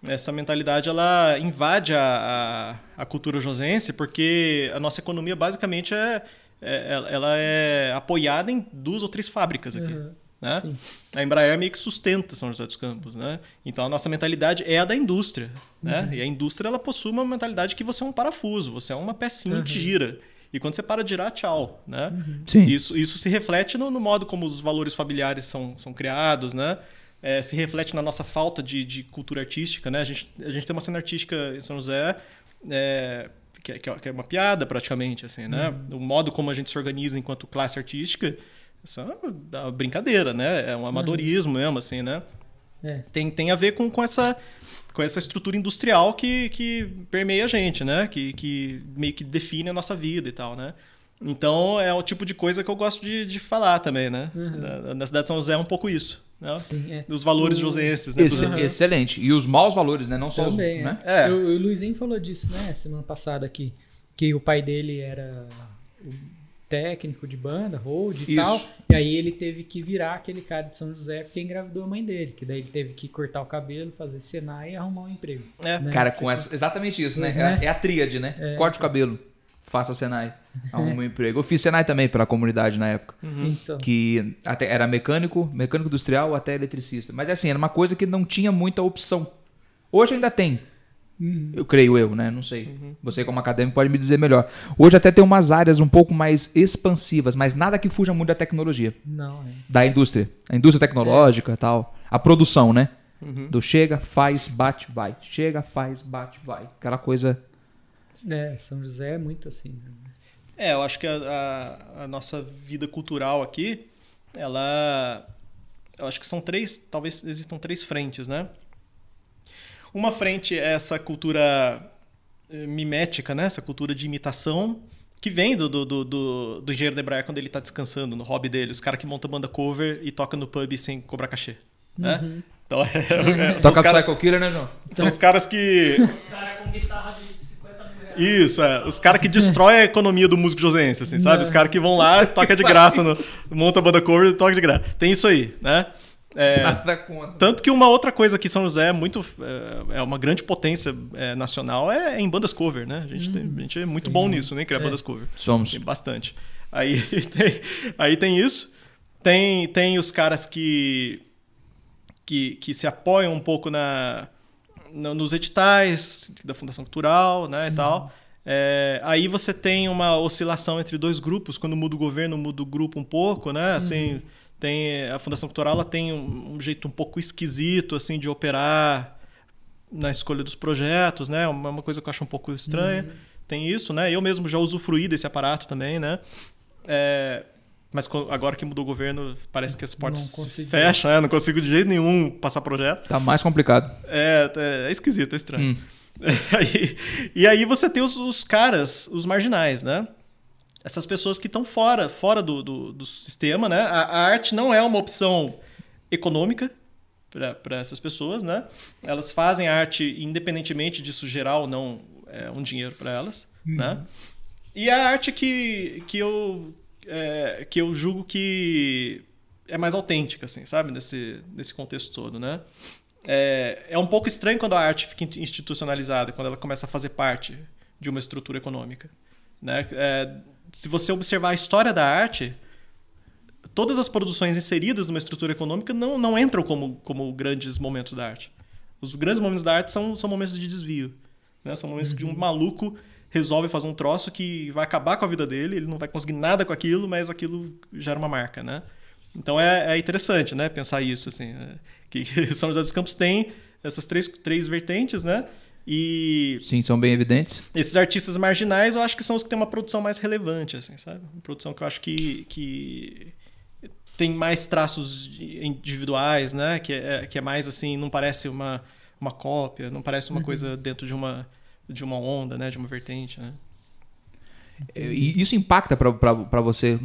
Essa mentalidade, ela invade a cultura josense porque a nossa economia, basicamente, ela é apoiada em 2 ou 3 fábricas aqui. Né? A Embraer meio que sustenta São José dos Campos, né? Então a nossa mentalidade é a da indústria, né? E a indústria ela possui uma mentalidade que você é um parafuso, você é uma pecinha que gira. E quando você para de girar, tchau, né? Isso se reflete no modo como os valores familiares são criados, né? Se reflete na nossa falta de cultura artística, né? A gente tem uma cena artística em São José que é uma piada praticamente, assim, né? O modo como a gente se organiza enquanto classe artística, isso é uma brincadeira, né? É um amadorismo mesmo, assim, né? Tem a ver com essa estrutura industrial que permeia a gente, né? Que meio que define a nossa vida e tal, né? Então, é o tipo de coisa que eu gosto de falar também, né? Na cidade de São José é um pouco isso. Né? Os valores josenses, né? Excelente. E os maus valores, né? Não só também, os... Né? O Luizinho falou disso, né? Semana passada aqui. Que o pai dele era técnico de banda, hold e tal. E aí ele teve que virar aquele cara de São José porque engravidou a mãe dele. Que daí ele teve que cortar o cabelo, fazer Senai e arrumar um emprego. Né? Cara, exatamente isso, né? É a tríade, né? Corte o cabelo, faça Senai, arruma um emprego. Eu fiz Senai também pela comunidade na época. Então, Que até era mecânico industrial até eletricista. Mas assim, era uma coisa que não tinha muita opção. Hoje ainda tem. Eu creio né? Não sei. Você como acadêmico pode me dizer melhor. Hoje até tem umas áreas um pouco mais expansivas, mas nada que fuja muito da tecnologia. não, Da indústria. A indústria tecnológica e tal. A produção, né? Do chega, faz, bate, vai. Chega, faz, bate, vai. Aquela coisa... São José é muito assim. Né? Eu acho que a nossa vida cultural aqui, eu acho que são talvez existam 3 frentes, né? Uma frente é essa cultura mimética, né? Essa cultura de imitação, que vem do engenheiro de Hebraia quando ele está descansando no hobby dele. Os caras que montam banda cover e tocam no pub sem cobrar cachê. Né? Então, Toca Psycho Killer, né, João? são os caras que... Os caras com guitarra de 50 mil reais. Isso, os caras que destroem a economia do músico josense, assim, sabe? Os caras que vão lá, toca de graça, monta a banda cover e toca de graça. Tem isso aí, né? Nada contra. Tanto que uma outra coisa que São José é uma grande potência nacional é em bandas cover, né? A gente é muito bom nisso, né? Criar bandas cover. Somos. Tem bastante. Aí tem isso. Tem os caras que se apoiam um pouco nos editais da Fundação Cultural, né, e tal. Aí você tem uma oscilação entre 2 grupos. Quando muda o governo, muda o grupo um pouco, né? Assim, a Fundação Cultural ela tem um jeito um pouco esquisito assim de operar na escolha dos projetos, né? Uma coisa que eu acho um pouco estranha. Tem isso, né? Eu mesmo já usufruí desse aparato também, né? Mas agora que mudou o governo, parece que as portas se fecham, né? Não consigo de jeito nenhum passar projeto. Tá mais complicado. É esquisito, é estranho. E aí você tem os caras, os marginais, né? Essas pessoas que estão fora do sistema, né? A arte não é uma opção econômica para essas pessoas, né? Elas fazem arte independentemente disso gerar ou não um dinheiro para elas, né? E a arte que eu julgo que é mais autêntica, assim, sabe? Nesse contexto todo, né? É um pouco estranho quando a arte fica institucionalizada, quando ela começa a fazer parte de uma estrutura econômica, né? Se você observar a história da arte, todas as produções inseridas numa estrutura econômica não entram como grandes momentos da arte. Os grandes momentos da arte são momentos de desvio, né? São momentos que um maluco resolve fazer um troço que vai acabar com a vida dele, ele não vai conseguir nada com aquilo, mas aquilo gera uma marca, né? Então é interessante, né, pensar isso, assim, que São José dos Campos tem essas três vertentes, né? E sim, são bem evidentes. Esses artistas marginais eu acho que são os que têm uma produção mais relevante, assim, sabe? Uma produção que eu acho que tem mais traços individuais, né? Que é mais assim, não parece uma cópia, não parece uma coisa dentro de uma onda, né? De uma vertente, né? E isso impacta para você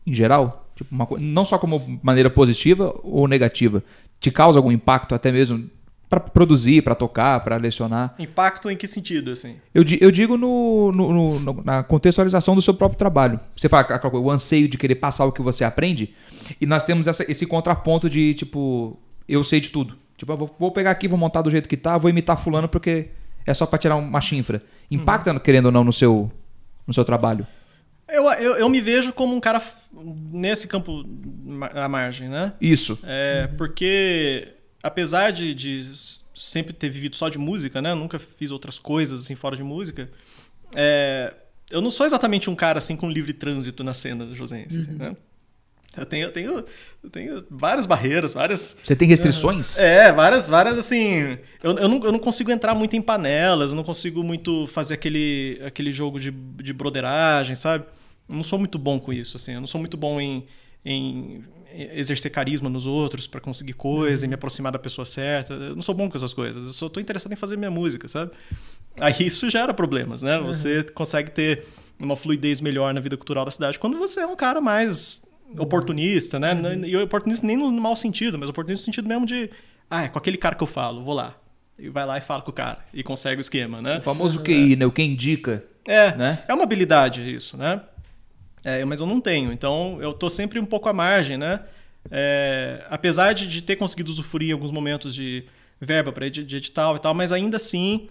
em geral? Tipo, não só como maneira positiva ou negativa. Te causa algum impacto até mesmo para produzir, para tocar, para lecionar? Impacto em que sentido, assim? Eu digo na contextualização do seu próprio trabalho. Você fala o anseio de querer passar o que você aprende, e nós temos esse contraponto de, tipo, eu sei de tudo. Tipo, eu vou pegar aqui, vou montar do jeito que tá, vou imitar fulano porque é só para tirar uma chinfra. Impacta, querendo ou não, no seu trabalho? Eu me vejo como um cara nesse campo à margem, né? Isso. Porque apesar de sempre ter vivido só de música, né? Eu nunca fiz outras coisas assim fora de música. Eu não sou exatamente um cara assim com livre trânsito na cena do josense, assim, né? Eu tenho várias barreiras, várias... Você tem restrições? Várias assim... Eu não consigo entrar muito em panelas, eu não consigo muito fazer aquele jogo de broderagem, sabe? Eu não sou muito bom com isso, assim. Eu não sou muito bom em exercer carisma nos outros para conseguir coisa e me aproximar da pessoa certa. Eu não sou bom com essas coisas. Eu só tô interessado em fazer minha música, sabe? Aí isso gera problemas, né? Você consegue ter uma fluidez melhor na vida cultural da cidade quando você é um cara mais oportunista, né? E oportunista nem no mau sentido, mas oportunista no sentido mesmo de é com aquele cara que eu falo, vou lá. E vai lá e fala com o cara e consegue o esquema, né? O famoso QI, né? O quem indica. Né? É uma habilidade isso, né? Mas eu não tenho, então eu tô sempre um pouco à margem, né? Apesar de ter conseguido usufruir em alguns momentos de verba para de edital e tal, mas ainda assim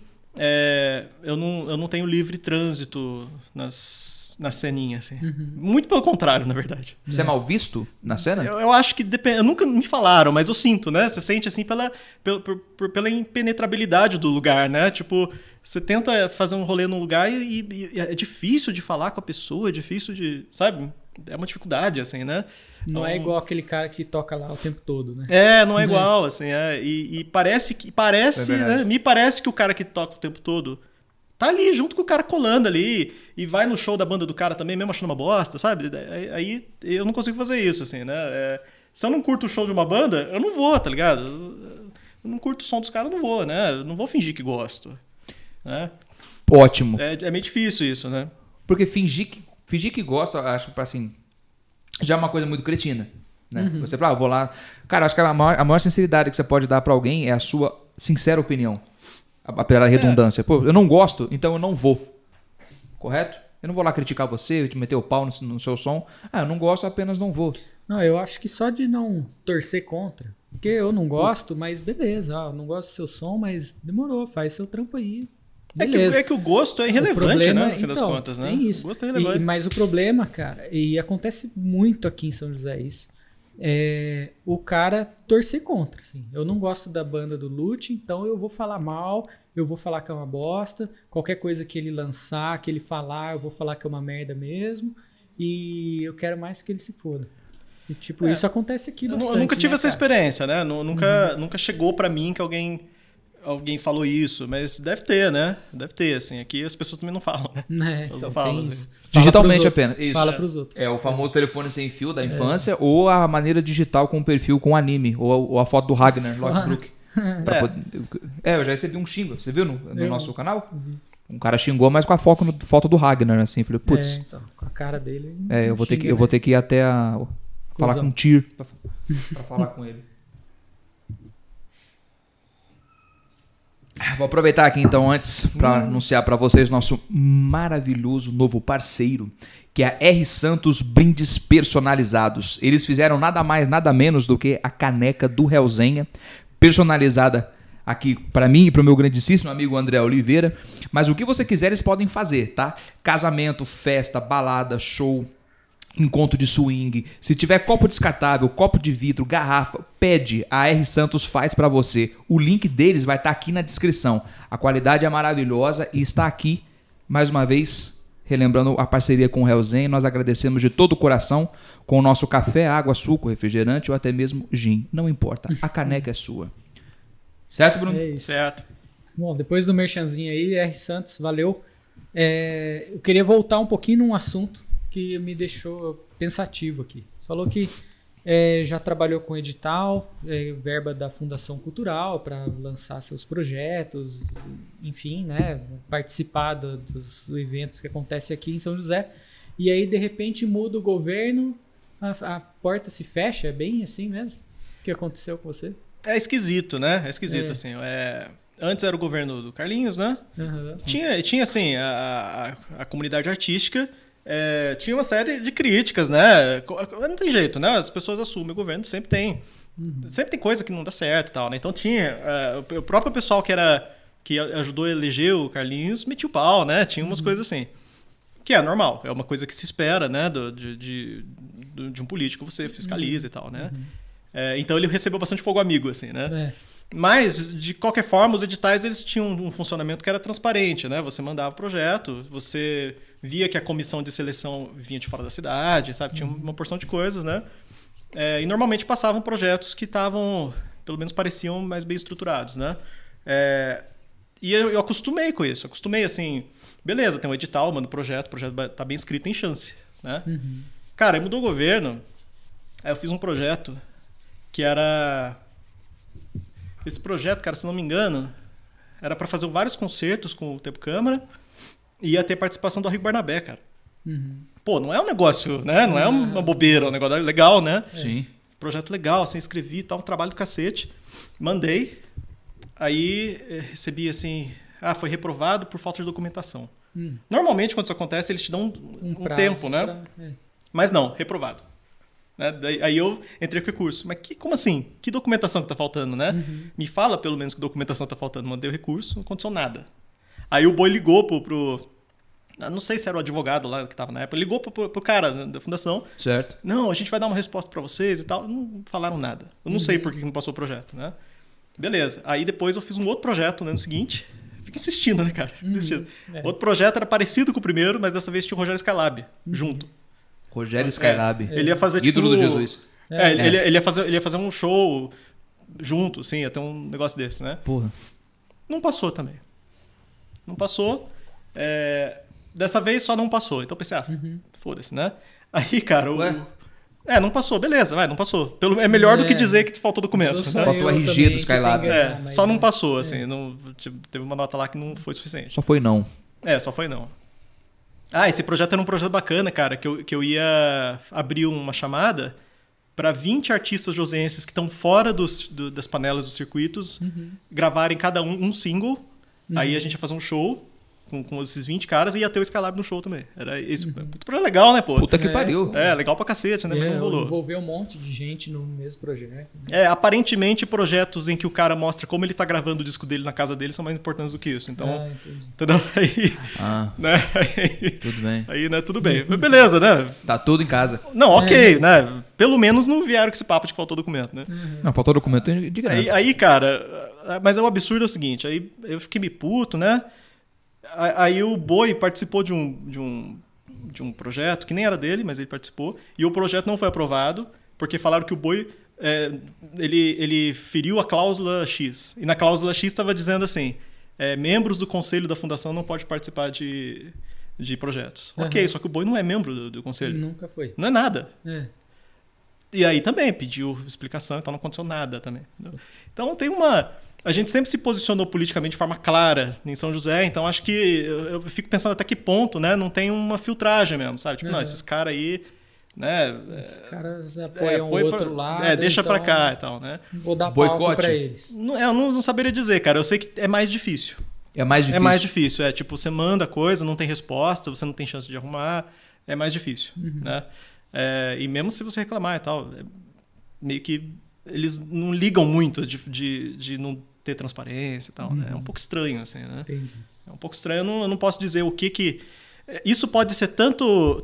eu não tenho livre trânsito na ceninha, assim. Muito pelo contrário, na verdade. Você é mal visto na cena? Eu acho que depende. Nunca me falaram, mas eu sinto, né? Você sente assim pela impenetrabilidade do lugar, né? Tipo, você tenta fazer um rolê num lugar e é difícil de falar com a pessoa, é difícil de. Sabe? É uma dificuldade, assim, né? Não é igual aquele cara que toca lá o tempo todo, né? Não é igual, assim. E parece, né? Me parece que o cara que toca o tempo todo tá ali junto com o cara colando ali e vai no show da banda do cara também, mesmo achando uma bosta, sabe? Aí eu não consigo fazer isso, assim, né? Se eu não curto o show de uma banda, eu não vou, tá ligado? Eu não curto o som dos caras, eu não vou, né? Eu não vou fingir que gosto, né? Ótimo. É meio difícil isso, né? Porque fingir que gosta, acho que assim, já é uma coisa muito cretina, né? Você fala, vou lá... Cara, acho que a maior sinceridade que você pode dar pra alguém é a sua sincera opinião. Apesar da redundância. Pô, eu não gosto, então eu não vou. Correto? Eu não vou lá criticar você, te meter o pau no seu som. Eu não gosto, apenas não vou. Não, eu acho que só de não torcer contra. Porque eu não gosto, mas beleza. Eu não gosto do seu som, mas demorou, faz seu trampo aí. Beleza. É que o gosto é irrelevante, né? No fim das contas, né? Tem isso. O gosto é irrelevante. Mas o problema, cara, e acontece muito aqui em São José isso, é o cara torcer contra, assim. Eu não gosto da banda do Lute, então eu vou falar mal, eu vou falar que é uma bosta, qualquer coisa que ele lançar, que ele falar, eu vou falar que é uma merda mesmo, e eu quero mais que ele se foda. E tipo, isso acontece aqui bastante. Eu nunca tive essa cara? experiência, né? Nunca chegou pra mim que alguém falou isso, mas deve ter, né? Deve ter, assim. Aqui as pessoas também não falam, né? Então falam, tem assim. isso. Digitalmente apenas. Isso. Fala pros outros. É o famoso telefone sem fio da infância ou a maneira digital com o perfil com anime ou a foto do Ragnar Lothbrok. Eu já recebi um xingo. Você viu no nosso canal? Um cara xingou, mas com a foto do Ragnar, assim. Falei, putz. Então, com a cara dele. Eu vou ter que ir até falar com o Tyr pra falar com ele. Vou aproveitar aqui então antes para anunciar para vocês nosso maravilhoso novo parceiro, que é a R Santos Brindes Personalizados. Eles fizeram nada mais, nada menos do que a caneca do Hellzenha, personalizada aqui para mim e para o meu grandíssimo amigo André Oliveira. Mas o que você quiser eles podem fazer, tá? Casamento, festa, balada, show, encontro de swing. Se tiver copo descartável, copo de vidro, garrafa, pede, a R Santos faz pra você. O link deles vai estar aqui na descrição. A qualidade é maravilhosa e está aqui, mais uma vez, relembrando a parceria com o Hellzenha. Nós agradecemos de todo o coração com o nosso café, água, suco, refrigerante ou até mesmo gin. Não importa, a caneca é sua. Certo, Bruno? É isso. Certo. Bom, depois do merchanzinho aí, R Santos, valeu. Eu queria voltar um pouquinho num assunto que me deixou pensativo aqui. Você falou que já trabalhou com edital, verba da Fundação Cultural para lançar seus projetos, enfim, né, participar dos eventos que acontecem aqui em São José. E aí, de repente, muda o governo, a porta se fecha, é bem assim mesmo? O que aconteceu com você? É esquisito, né? É esquisito, assim. Antes era o governo do Carlinhos, né? Uhum. Tinha assim, a comunidade artística... tinha uma série de críticas, né? Não tem jeito, né? As pessoas assumem o governo, sempre tem. Sempre tem coisa que não dá certo e tal, né? Então tinha... o próprio pessoal que ajudou a eleger o Carlinhos metia o pau, né? Tinha umas coisas assim. Que é normal, é uma coisa que se espera, né? De um político, você fiscaliza e tal, né? Então ele recebeu bastante fogo amigo, assim, né? Mas, de qualquer forma, os editais eles tinham um funcionamento que era transparente, né? Você mandava o projeto, você via que a comissão de seleção vinha de fora da cidade, sabe? Tinha uma porção de coisas, né? E normalmente passavam projetos que estavam, pelo menos pareciam mais bem estruturados, né? E eu acostumei com isso. Acostumei, assim, beleza, tem um edital, manda o projeto tá bem escrito, tem chance, né? Cara, aí mudou o governo, aí eu fiz um projeto que era... Esse projeto, cara, se não me engano, era para fazer vários concertos com o Tempo Câmara e ia ter participação do Arrigo Barnabé, cara. Pô, não é um negócio, né? Não é uma bobeira, é um negócio legal, né? Sim. Projeto legal, assim, escrevi e tal, um trabalho do cacete. Mandei, aí recebi assim... foi reprovado por falta de documentação. Normalmente, quando isso acontece, eles te dão um tempo, né? Mas não, reprovado. Aí eu entrei com o recurso. Mas como assim? Que documentação que tá faltando, né? Me fala pelo menos que documentação tá faltando. Mandei o recurso, não aconteceu nada. Aí o Boi ligou pro não sei se era o advogado lá que tava na época, ligou pro cara da fundação. Certo. Não, a gente vai dar uma resposta para vocês e tal. Não falaram nada. Eu não sei por que não passou o projeto, né? Beleza. Aí depois eu fiz um outro projeto no ano seguinte. Fica insistindo, né, cara? Insistindo. Outro projeto era parecido com o primeiro, mas dessa vez tinha o Rogério Skylab junto. Rogério Skylab. Ele ia fazer ídolo do Jesus. Ele ia fazer um show junto, sim, ia ter um negócio desse, né? Porra. Não passou também. Não passou. Dessa vez só não passou. Então eu pensei, foda-se, né? Aí, cara, não passou, beleza, não passou. É melhor do que dizer que faltou documento. Faltou o RG do Skylab. Só não passou, assim. Não, teve uma nota lá que não foi suficiente. Só foi não. Só foi não. Esse projeto era um projeto bacana, cara, que eu ia abrir uma chamada para 20 artistas joseenses que estão fora das panelas dos circuitos gravarem cada um single. Aí a gente ia fazer um show com esses 20 caras e ia ter o Skylab no show também. Era isso. Muito legal, né, pô? Puta que pariu. Legal pra cacete, né? Não rolou. Envolver um monte de gente no mesmo projeto. Né? Aparentemente projetos em que o cara mostra como ele tá gravando o disco dele na casa dele são mais importantes do que isso. Então, entendeu? Aí, né? Tudo bem. Aí, né, tudo bem. Mas beleza, né? Tá tudo em casa. Não, ok, né? Pelo menos não vieram com esse papo de que faltou documento, né? Não, faltou documento de graça. Aí, cara, mas o absurdo é o seguinte, aí eu fiquei me puto, né? Aí o Boi participou de um projeto que nem era dele, mas ele participou, e o projeto não foi aprovado, porque falaram que o Boi ele feriu a cláusula X. E na cláusula X estava dizendo assim, membros do conselho da fundação não podem participar de projetos. Ok, só que o Boi não é membro do conselho. Nunca foi. Não é nada. E aí também pediu explicação, então não aconteceu nada também. Entendeu? Então tem a gente sempre se posicionou politicamente de forma clara em São José, então acho que eu fico pensando até que ponto, né? Não tem uma filtragem mesmo, sabe? Tipo, não, esses caras aí, né? Os caras apoiam o outro lado. Deixa então pra cá e tal, né? Vou dar palco pra eles. Eu não saberia dizer, cara. Eu sei que é mais difícil. É mais difícil? É mais difícil. Tipo, você manda coisa, não tem resposta, você não tem chance de arrumar. É mais difícil, né? E mesmo se você reclamar e tal, meio que eles não ligam muito de não ter transparência e tal, né? É um pouco estranho, assim, né? Entendi. É um pouco estranho. Eu não posso dizer o que... Isso pode ser tanto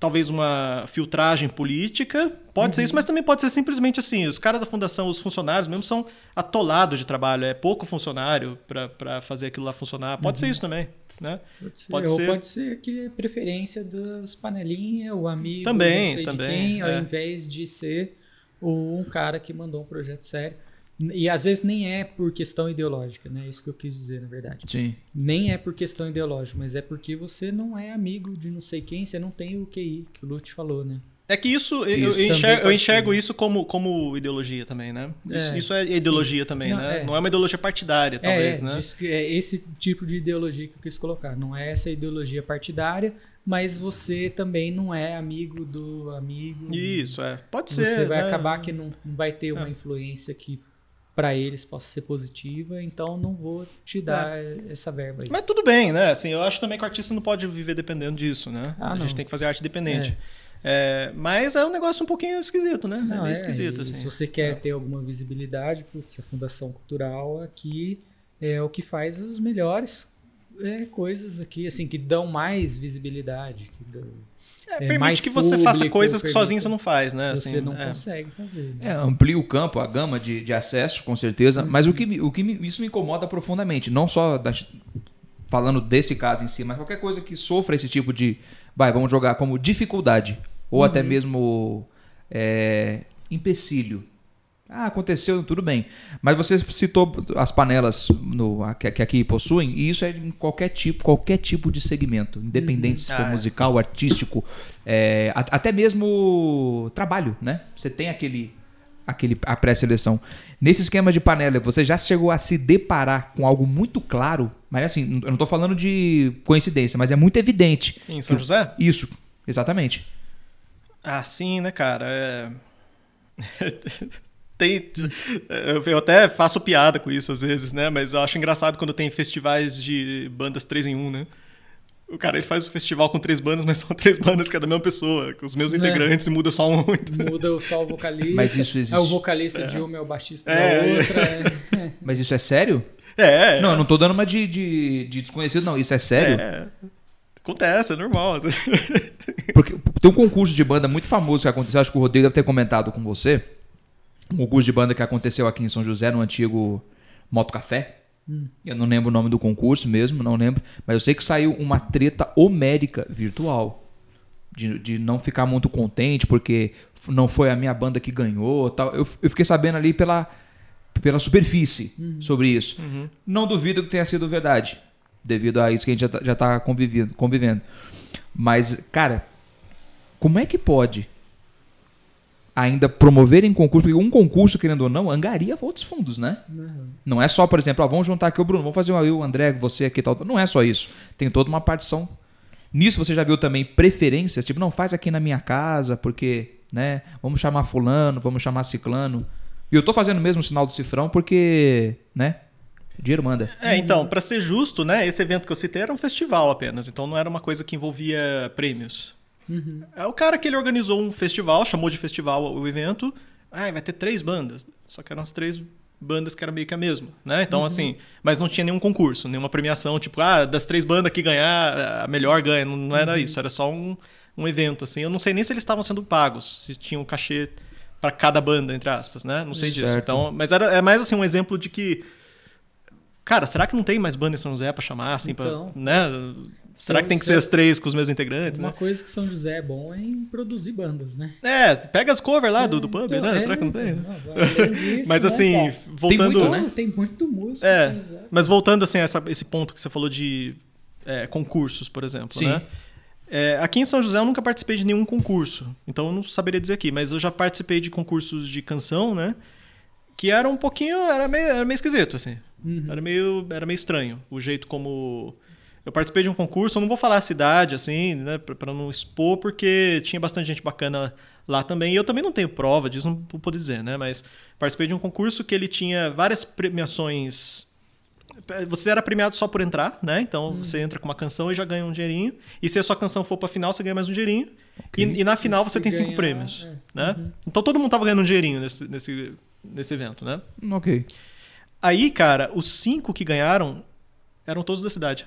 talvez uma filtragem política, pode ser isso, mas também pode ser simplesmente assim, os caras da fundação, os funcionários mesmo são atolados de trabalho, é pouco funcionário para fazer aquilo lá funcionar. Pode ser isso também, né? Pode ser que é preferência das panelinhas, o amigo, também, não sei de quem, ao invés de ser um cara que mandou um projeto sério. E às vezes nem é por questão ideológica, né? Isso que eu quis dizer, na verdade. Sim. Nem é por questão ideológica, mas é porque você não é amigo de não sei quem, você não tem o QI, que o Lute falou, né? É que eu enxergo isso como ideologia também, né? Isso é ideologia também, né? Não é uma ideologia partidária, talvez, né? É esse tipo de ideologia que eu quis colocar. Não é essa ideologia partidária, mas você também não é amigo do amigo. Isso, pode ser. Você vai né? acabar que não vai ter uma influência que para eles possa ser positiva, então não vou te dar essa verba aí. Mas tudo bem, né? Assim, eu acho também que o artista não pode viver dependendo disso, né? A gente tem que fazer arte independente. Mas é um negócio um pouquinho esquisito, né? Não, é meio esquisito, assim. Se você quer ter alguma visibilidade, putz, a Fundação Cultural aqui é o que faz as melhores coisas aqui, assim, que dão mais visibilidade, permite que você faça coisas que sozinho você não faz, né? Você assim, não consegue fazer. Né? Amplia o campo, a gama de acesso, com certeza. Mas isso me incomoda profundamente. Não só falando desse caso em si, mas qualquer coisa que sofra esse tipo de... vamos jogar como dificuldade. Ou até mesmo empecilho. Aconteceu, tudo bem. Mas você citou as panelas que aqui possuem, e isso é em qualquer tipo de segmento, independente se for musical, artístico, até mesmo trabalho, né? Você tem a pré-seleção. Nesse esquema de panela, você já chegou a se deparar com algo muito claro, mas assim, eu não estou falando de coincidência, mas é muito evidente. Em São José? Isso, exatamente. Sim, né, cara? Eu até faço piada com isso às vezes, né? Mas eu acho engraçado quando tem festivais de bandas 3 em 1, né? O cara ele faz o festival com 3 bandas, mas são 3 bandas que é da mesma pessoa, com os mesmos integrantes, e muda só um. Muda só o vocalista. Mas isso existe. O vocalista de uma é o baixista da outra. Mas isso é sério? É. Não, eu não tô dando uma de desconhecido, não. Isso é sério? Acontece, é normal. Porque tem um concurso de banda muito famoso que aconteceu, acho que o Rodrigo deve ter comentado com você. Um concurso de banda que aconteceu aqui em São José, no antigo Moto Café. Eu não lembro o nome do concurso mesmo, não lembro. Mas eu sei que saiu uma treta homérica virtual. De não ficar muito contente porque não foi a minha banda que ganhou. Tal. Eu fiquei sabendo ali pela superfície sobre isso. Não duvido que tenha sido verdade. Devido a isso que a gente já tá convivendo. Mas, cara, como é que pode ainda promoverem concurso? Porque um concurso, querendo ou não, angaria outros fundos, né? Não é só, por exemplo, vamos juntar aqui o Bruno, vamos fazer o André, você aqui e tal. Não é só isso. Tem toda uma partição. Nisso você já viu também preferências? Tipo, não, faz aqui na minha casa, porque, né? Vamos chamar fulano, vamos chamar ciclano. E eu tô fazendo mesmo o sinal do cifrão porque, né? O dinheiro manda. Então, para ser justo, né? Esse evento que eu citei era um festival apenas. Então não era uma coisa que envolvia prêmios. É o cara que ele organizou um festival, chamou de festival o evento. Vai ter 3 bandas. Só que eram as 3 bandas que era meio que a mesma, né? Então, assim, mas não tinha nenhum concurso, nenhuma premiação, tipo, das 3 bandas que ganhar, a melhor ganha. Não era isso, era só um evento, assim. Eu não sei nem se eles estavam sendo pagos, se tinha um cachê para cada banda, entre aspas, né? Não sei disso. Então, mas é mais assim um exemplo de que, cara, será que não tem mais banda em São José para chamar, assim, então, né? Será que tem que ser as 3 com os meus integrantes? Uma coisa que São José é bom é em produzir bandas, né? Pega as covers lá do pub, então, né? Será que não tem? Além disso, mas assim, né, voltando... Tem muito, né? Tem muito músico em São José. Mas voltando assim, a esse ponto que você falou de concursos, por exemplo, Sim. né? Aqui em São José eu nunca participei de nenhum concurso, então eu não saberia dizer aqui, mas eu já participei de concursos de canção, né? Que era um pouquinho... Era meio esquisito, assim. Era meio estranho o jeito como... Eu participei de um concurso, eu não vou falar a cidade, assim, né, para não expor, porque tinha bastante gente bacana lá também. E eu também não tenho prova disso, não vou poder dizer, né? Mas participei de um concurso que ele tinha várias premiações. Você era premiado só por entrar, né? Então você entra com uma canção e já ganha um dinheirinho. E se a sua canção for pra final, você ganha mais um dinheirinho. Okay. E na final você tem 5 prêmios, né? Então todo mundo tava ganhando um dinheirinho nesse evento, né? Ok. Aí, cara, os 5 que ganharam eram todos da cidade.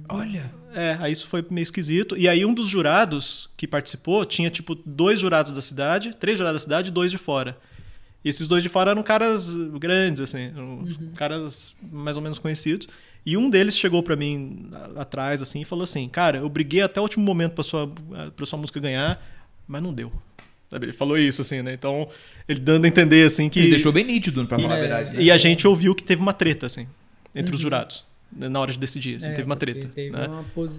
Olha. Aí isso foi meio esquisito. E aí um dos jurados que participou tinha, tipo, 2 jurados da cidade, 3 jurados da cidade e 2 de fora. E esses 2 de fora eram caras grandes, assim, caras mais ou menos conhecidos. E um deles chegou pra mim atrás, assim, e falou assim, cara, eu briguei até o último momento pra sua música ganhar, mas não deu. Sabe? Ele falou isso, assim, né? Então, ele dando a entender, assim, que... Ele deixou bem nítido, pra falar a verdade. Né? E a gente ouviu que teve uma treta, assim, entre os jurados. Na hora de decidir, assim, teve uma treta. Teve né?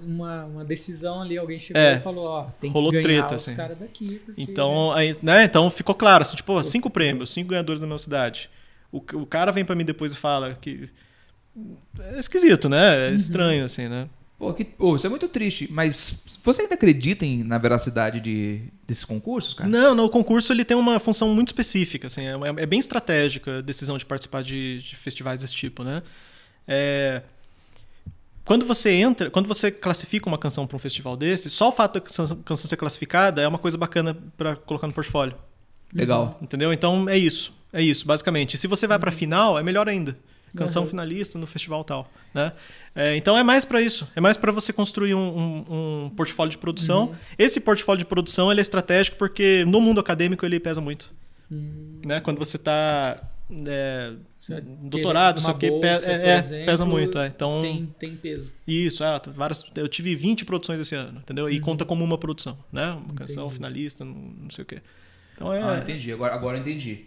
uma decisão ali, alguém chegou e falou, tem rolou que ganhar treta, os assim. caras daqui. Porque, então, né? Então ficou claro, assim, tipo, 5 prêmios, 5 ganhadores da minha cidade. O cara vem pra mim depois e fala que... É esquisito, né? É estranho, assim, né? Isso é muito triste, mas você ainda acredita na veracidade desses concursos, cara? Não, o concurso ele tem uma função muito específica, assim, é bem estratégica a decisão de participar de festivais desse tipo, né? Quando você classifica uma canção para um festival desse, só o fato da canção ser classificada é uma coisa bacana para colocar no portfólio. Legal. Entendeu? Então é isso, basicamente. E se você vai para a final, é melhor ainda. Canção finalista no festival tal, né? Então é mais para isso, é mais para você construir um portfólio de produção. Esse portfólio de produção ele é estratégico porque no mundo acadêmico ele pesa muito, né? Quando você está doutorado, só que pesa muito. Então tem peso. Isso, eu tive 20 produções esse ano, entendeu? E conta como uma produção, né? Uma canção finalista, não sei o quê. Então entendi. Agora eu entendi.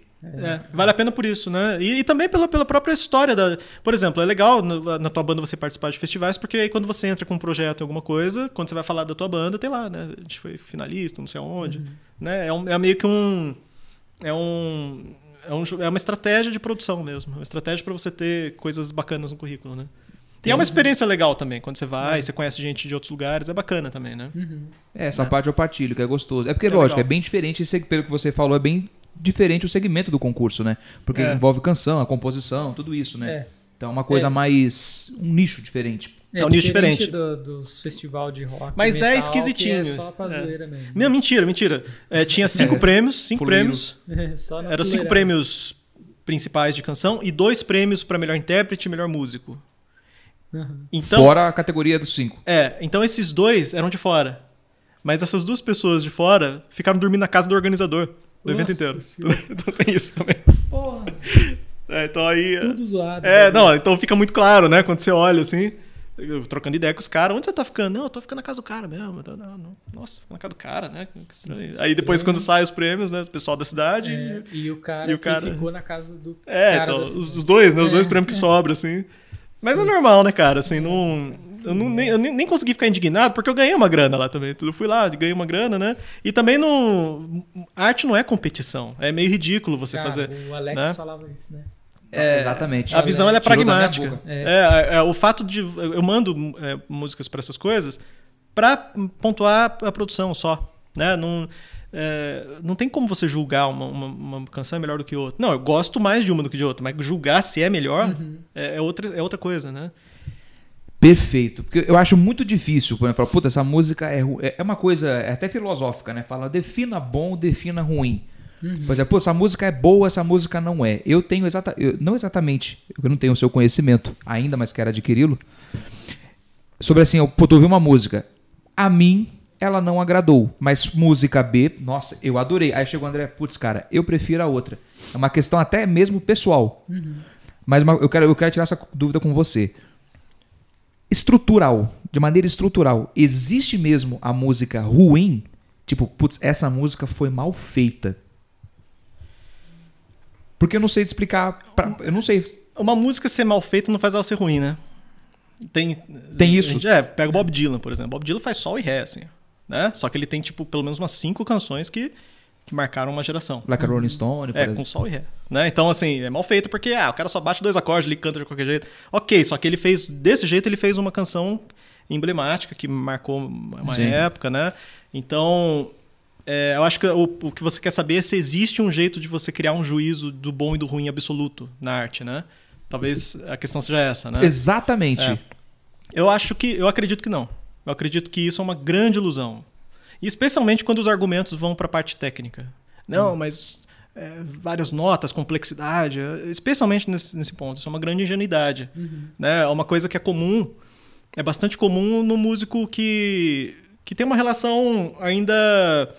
Vale a pena por isso, né? E também pela própria história da... Por exemplo, é legal na tua banda você participar de festivais, porque aí quando você entra com um projeto em alguma coisa, quando você vai falar da tua banda, tem lá, né? A gente foi finalista, não sei aonde. Né? É meio que é uma estratégia de produção mesmo. É uma estratégia para você ter coisas bacanas no currículo, né? E é uma experiência legal também. Quando você vai, você conhece gente de outros lugares, é bacana também, né? Essa parte eu partilho, que é gostoso. É porque, lógico, é bem diferente, pelo que você falou, é bem diferente o segmento do concurso, né? Porque envolve canção, a composição, tudo isso, né? Então é uma coisa mais... um nicho diferente. É um nicho diferente. Dos festival de rock. Mas metal, é esquisitinho. É só pra zoeira mesmo. Não, mentira. Tinha 5 prêmios. 5 prêmios. Só na Eram 5 fuleiragem. prêmios principais de canção e 2 prêmios para melhor intérprete e melhor músico. Uhum. Então, Fora a categoria dos 5. então esses 2 eram de fora. Mas essas 2 pessoas de fora ficaram dormindo na casa do organizador do evento inteiro. Então tem isso também. Porra, Então aí... tudo zoado. não, então fica muito claro, né? Quando você olha assim, eu trocando ideia com os caras, onde você tá ficando? Não, eu tô ficando na casa do cara mesmo. Não. Nossa, ficando na casa do cara, né? Que estranho. Aí depois, quando saem os prêmios, né? O pessoal da cidade. E o cara que ficou na casa do cara Então, da os cidade. 2, né? Os 2 prêmios que sobram, assim. Mas é normal, né, cara? Assim, eu nem consegui ficar indignado, porque eu ganhei uma grana lá também. Eu fui lá, ganhei uma grana, né? E também arte não é competição. É meio ridículo você Cara, fazer. o Alex né? falava isso, né? Exatamente. A visão ela é Tirou da minha pragmática. boca. O fato de... Eu mando músicas para essas coisas para pontuar a produção só. Né? Não tem como você julgar uma canção é melhor do que outra. Não, eu gosto mais de uma do que de outra, mas julgar se é melhor é outra coisa, né? Perfeito. Porque eu acho muito difícil quando eu falo, puta, essa música é uma coisa até filosófica, né? Fala, defina bom, defina ruim. Por exemplo, essa música é boa, essa música não é. Eu tenho não exatamente, eu não tenho o seu conhecimento ainda, mas quero adquiri-lo. Sobre assim, eu ouvi uma música. A mim, ela não agradou. Mas música B, nossa, eu adorei. Aí chegou o André, putz, cara, eu prefiro a outra. É uma questão até mesmo pessoal. Mas eu quero tirar essa dúvida com você. Estrutural, de maneira estrutural, existe mesmo a música ruim? Tipo, putz, essa música foi mal feita. Porque eu não sei te explicar. Eu não sei. Uma música ser mal feita não faz ela ser ruim, né? Tem isso? Pega o Bob Dylan, por exemplo. Bob Dylan faz sol e ré, assim. Né? Só que ele tem, tipo, pelo menos umas 5 canções que marcaram uma geração. Like a Rolling Stone, por exemplo. Com sol e ré. Né? Então, assim, é mal feito porque o cara só bate 2 acordes, ele canta de qualquer jeito. Ok, só que ele fez, desse jeito, ele fez uma canção emblemática que marcou uma época, né? Então... eu acho que o que você quer saber é se existe um jeito de você criar um juízo do bom e do ruim absoluto na arte, né? Talvez a questão seja essa, né? Exatamente. Eu acredito que não. Eu acredito que isso é uma grande ilusão. E especialmente quando os argumentos vão para a parte técnica. Não, mas várias notas, complexidade, especialmente nesse ponto. Isso é uma grande ingenuidade. Né? É uma coisa que é comum, é bastante comum no músico que tem uma relação ainda...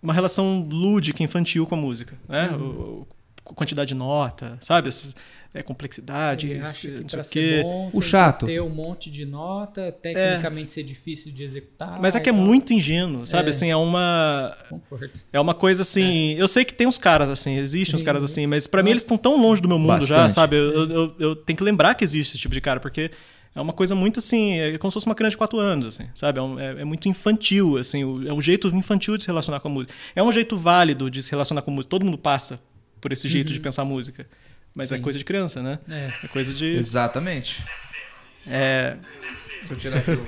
uma relação lúdica, infantil com a música, né? Quantidade de nota, sabe? Complexidade, Ele acha que não sei pra o ser quê. bom, O tem chato. que ter um monte de nota, tecnicamente ser difícil de executar. Mas é que é e tal. muito ingênuo, sabe? Assim, Concordo. é uma coisa assim... Eu sei que tem uns caras assim, existem uns caras assim, mas pra mim eles estão tão longe do meu mundo já, Bastante. sabe? Eu tenho que lembrar que existe esse tipo de cara, porque é uma coisa muito assim... É como se fosse uma criança de 4 anos, assim, sabe? É muito infantil, assim. É um jeito infantil de se relacionar com a música. É um jeito válido de se relacionar com a música. Todo mundo passa por esse jeito de pensar música. Mas é coisa de criança, né? É coisa de... Exatamente. Deixa eu tirar aqui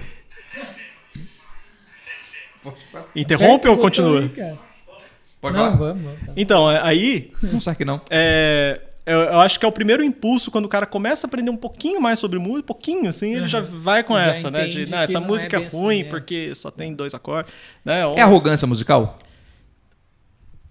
Interrompe ou continua? Aí, cara. Pode Não, falar? vamos. Então, aí... Não sabe que não. Eu acho que é o primeiro impulso quando o cara começa a aprender um pouquinho mais sobre música, pouquinho assim, ele já vai com Já essa, né? entende De, que essa não é música é bem ruim assim, porque só tem 2 acordes. Né? É arrogância musical?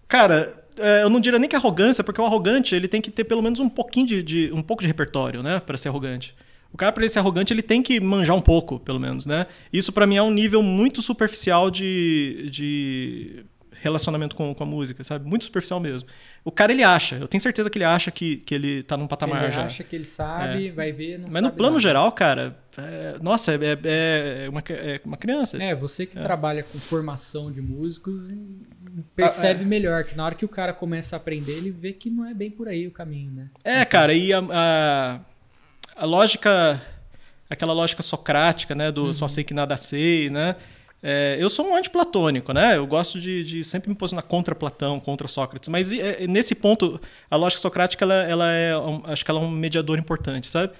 Cara, eu não diria nem que é arrogância, porque o arrogante ele tem que ter pelo menos um pouquinho um pouco de repertório, né? Para ser arrogante. O cara, para ele ser arrogante, ele tem que manjar um pouco, pelo menos, né? Isso para mim é um nível muito superficial de relacionamento com a música, sabe? Muito superficial mesmo. O cara, ele acha, eu tenho certeza que ele acha que ele tá num patamar Ele já. acha que ele sabe, vai ver, não Mas sabe no plano nada. geral, cara, nossa, é uma criança. Você que trabalha com formação de músicos percebe melhor que na hora que o cara começa a aprender, ele vê que não é bem por aí o caminho, né? Cara, e a lógica, aquela lógica socrática, né, do só sei que nada sei, né? Eu sou um antiplatônico, né? Eu gosto de sempre me posicionar contra Platão, contra Sócrates. Mas nesse ponto, a lógica socrática, acho que ela é um mediador importante, sabe?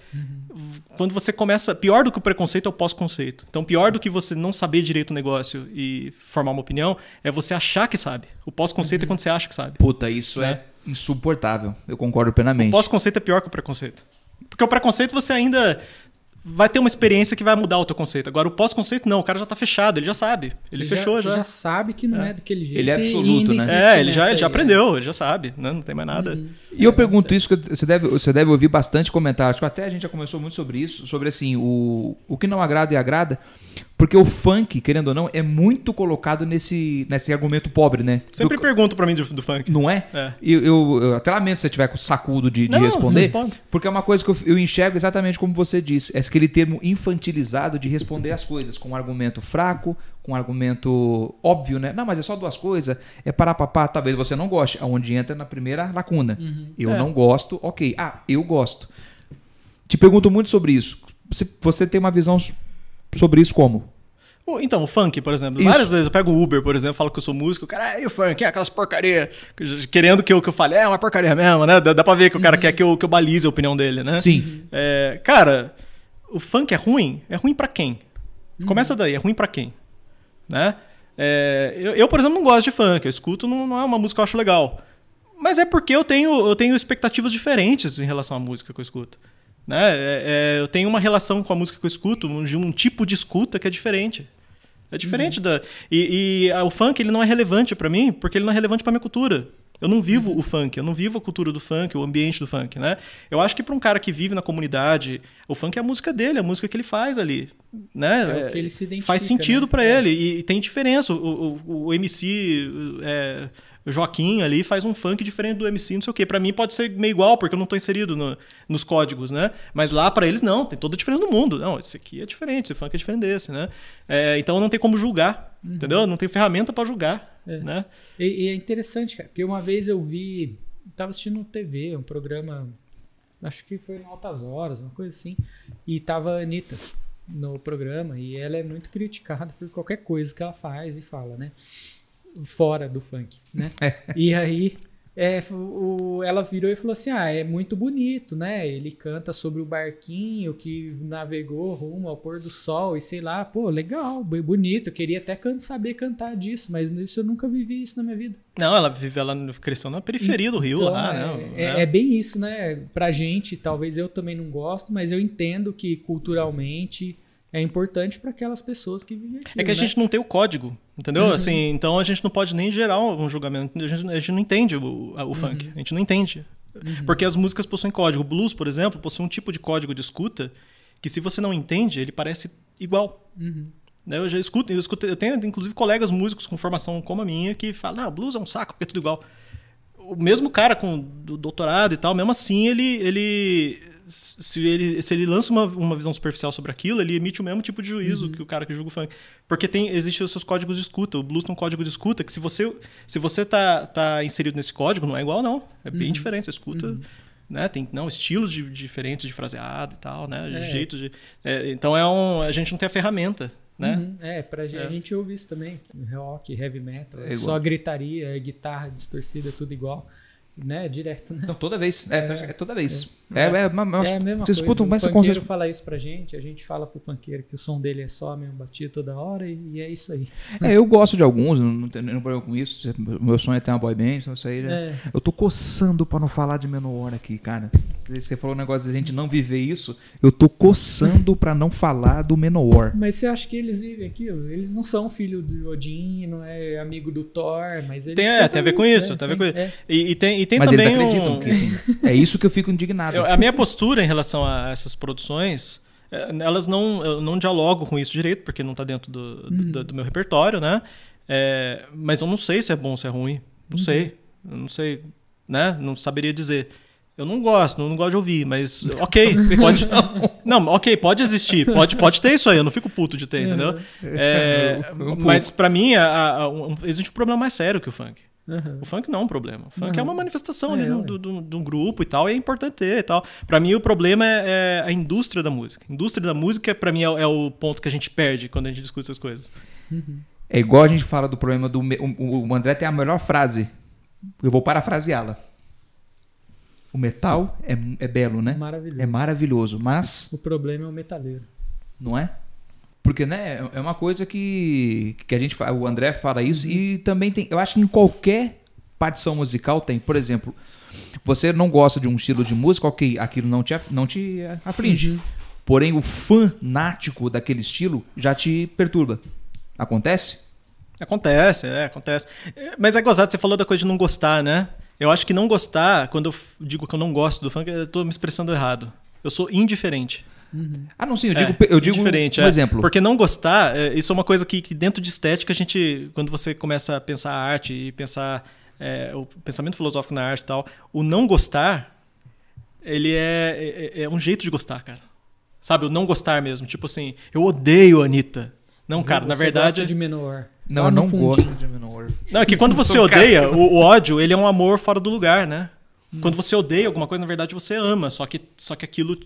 Quando você começa... Pior do que o preconceito é o pós-conceito. Então, pior do que você não saber direito o negócio e formar uma opinião, é você achar que sabe. O pós-conceito é quando você acha que sabe. Puta, isso é insuportável. Eu concordo plenamente. O pós-conceito é pior que o preconceito. Porque o preconceito você ainda... vai ter uma experiência que vai mudar o teu conceito. Agora, o pós-conceito não, o cara já tá fechado, ele já sabe. Ele fechou já. Você já sabe que não é daquele jeito. Ele é absoluto, né? Ele já aprendeu, ele já sabe, né? Não tem mais nada. E eu pergunto isso, que você deve ouvir bastante comentários, que até a gente já conversou muito sobre isso, sobre assim, o que não agrada e agrada, porque o funk, querendo ou não, é muito colocado nesse argumento pobre, né? Sempre pergunto pra mim do funk. Não é? Eu até lamento se você tiver com o sacudo de responder, porque é uma coisa que eu enxergo exatamente como você disse, é aquele termo infantilizado de responder as coisas com um argumento fraco, com um argumento óbvio, né? Não, mas é só duas coisas, é parapapá, talvez você não goste, aonde entra na primeira lacuna. Eu não gosto, ok. Eu gosto. Te pergunto muito sobre isso. Você tem uma visão sobre isso como? Então, o funk, por exemplo. Várias vezes eu pego o Uber, por exemplo, falo que eu sou músico, o cara, e o funk, aquelas porcaria, querendo que eu fale, é uma porcaria mesmo, né? Dá pra ver que o cara quer que eu balize a opinião dele, né? Sim. Cara, o funk é ruim pra quem? Começa daí, é ruim pra quem? Né? Eu, por exemplo, não gosto de funk, eu escuto, não é uma música que eu acho legal. Mas é porque eu tenho expectativas diferentes em relação à música que eu escuto. Né? Eu tenho uma relação com a música que eu escuto, de um tipo de escuta que é diferente. É diferente da... E o funk ele não é relevante pra mim, porque ele não é relevante pra minha cultura. Eu não vivo o funk, eu não vivo a cultura do funk, o ambiente do funk, né? Eu acho que pra um cara que vive na comunidade, o funk é a música dele, a música que ele faz ali, né? É o que ele se identifica, faz sentido, né? pra ele, e tem diferença. O MC... O Joaquim ali faz um funk diferente do MC, não sei o quê. Pra mim pode ser meio igual, porque eu não tô inserido nos códigos, né? Mas lá pra eles não, tem toda a diferença do mundo. Não, esse aqui é diferente, esse funk é diferente desse, né? Então não tem como julgar, entendeu? Não tem ferramenta pra julgar, né? E é interessante, cara, porque uma vez eu tava assistindo TV, um programa, acho que foi em Altas Horas, uma coisa assim, e tava a Anitta no programa, e ela é muito criticada por qualquer coisa que ela faz e fala, né? Fora do funk, né? E aí ela virou e falou assim, é muito bonito, né? Ele canta sobre o barquinho que navegou rumo ao pôr do sol e sei lá, pô, legal, bonito, eu queria até saber cantar disso, mas isso eu nunca vivi isso na minha vida. Não, ela cresceu na periferia do Rio, então, lá, né? É bem isso, né? Pra gente, talvez eu também não gosto, mas eu entendo que culturalmente é importante para aquelas pessoas que vivem aqui. É que a gente não tem o código, entendeu? Assim, então a gente não pode nem gerar um julgamento. A gente não entende o funk. A gente não entende. Porque as músicas possuem código. O blues, por exemplo, possui um tipo de código de escuta que, se você não entende, ele parece igual. Eu já escuto, eu tenho inclusive colegas músicos com formação como a minha que falam, não, blues é um saco porque é tudo igual. O mesmo cara com doutorado e tal, mesmo assim, se ele lança uma visão superficial sobre aquilo, ele emite o mesmo tipo de juízo que o cara que julga o funk. Porque existem os seus códigos de escuta. O blues tem um código de escuta que, se você tá inserido nesse código, não é igual, não. É bem diferente. Você escuta, né? Tem estilos diferentes de fraseado e tal, né? Jeitos de... então a gente não tem a ferramenta, né? A gente ouve isso também. Rock, heavy metal. Só gritaria, guitarra distorcida, tudo igual. Né? Direto, né? Então, toda vez. Toda vez. A mesma você escuta, coisa. O funkeiro fala isso pra gente, a gente fala pro funkeiro que o som dele é só mesmo batido toda hora e é isso aí. Eu gosto de alguns, não tenho nenhum problema com isso. Meu sonho é ter uma boy band, então isso aí já... Eu tô coçando pra não falar de Manowar aqui, cara. Você falou um negócio de a gente não viver isso, eu tô coçando pra não falar do Manowar. Mas você acha que eles vivem aquilo? Eles não são filho do Odin, não é amigo do Thor, mas eles... Tem a ver com isso, tem a ver com isso. E tem mas também eles acreditam que assim, é isso que eu fico indignado. A minha postura em relação a essas produções, eu não dialogo com isso direito, porque não está dentro do meu repertório, né? Mas eu não sei se é bom ou se é ruim. Não sei, né? Não saberia dizer. Eu não gosto de ouvir, mas ok, pode... Não, ok, pode existir, pode ter isso aí, eu não fico puto de ter, entendeu? Mas pra mim, existe um problema mais sério que o funk. O funk não é um problema. O funk é uma manifestação ali de um grupo e tal, e é importante ter e tal. Pra mim, o problema é a indústria da música. A indústria da música, pra mim, é o ponto que a gente perde quando a gente discute essas coisas. É igual a gente fala do problema do... O André tem a melhor frase. Eu vou parafraseá-la. O metal é belo, né? Maravilhoso. É maravilhoso, mas... O problema é o metaleiro. Não é? Porque, né, é uma coisa que a gente fala, o André fala isso, e também tem, eu acho que em qualquer partição musical tem, por exemplo, você não gosta de um estilo de música, ok, aquilo não te aflige. porém o fanático daquele estilo já te perturba. Acontece? Acontece. Mas é gozado, você falou da coisa de não gostar, né? Eu acho que não gostar, quando eu digo que eu não gosto do funk, eu tô me expressando errado. Eu sou indiferente. Ah, não, sim, eu digo indiferente, um exemplo. Porque não gostar, isso é uma coisa que dentro de estética, a gente, quando você começa a pensar a arte e pensar o pensamento filosófico na arte e tal, o não gostar, ele é um jeito de gostar, cara. Sabe, o não gostar mesmo. Tipo assim, eu odeio a Anitta. Não, cara, na verdade... Você gosta de Menor. Não, eu não gosto de Menor. Não, é que quando você odeia, o ódio, ele é um amor fora do lugar, né? Quando você odeia alguma coisa, na verdade você ama, só que aquilo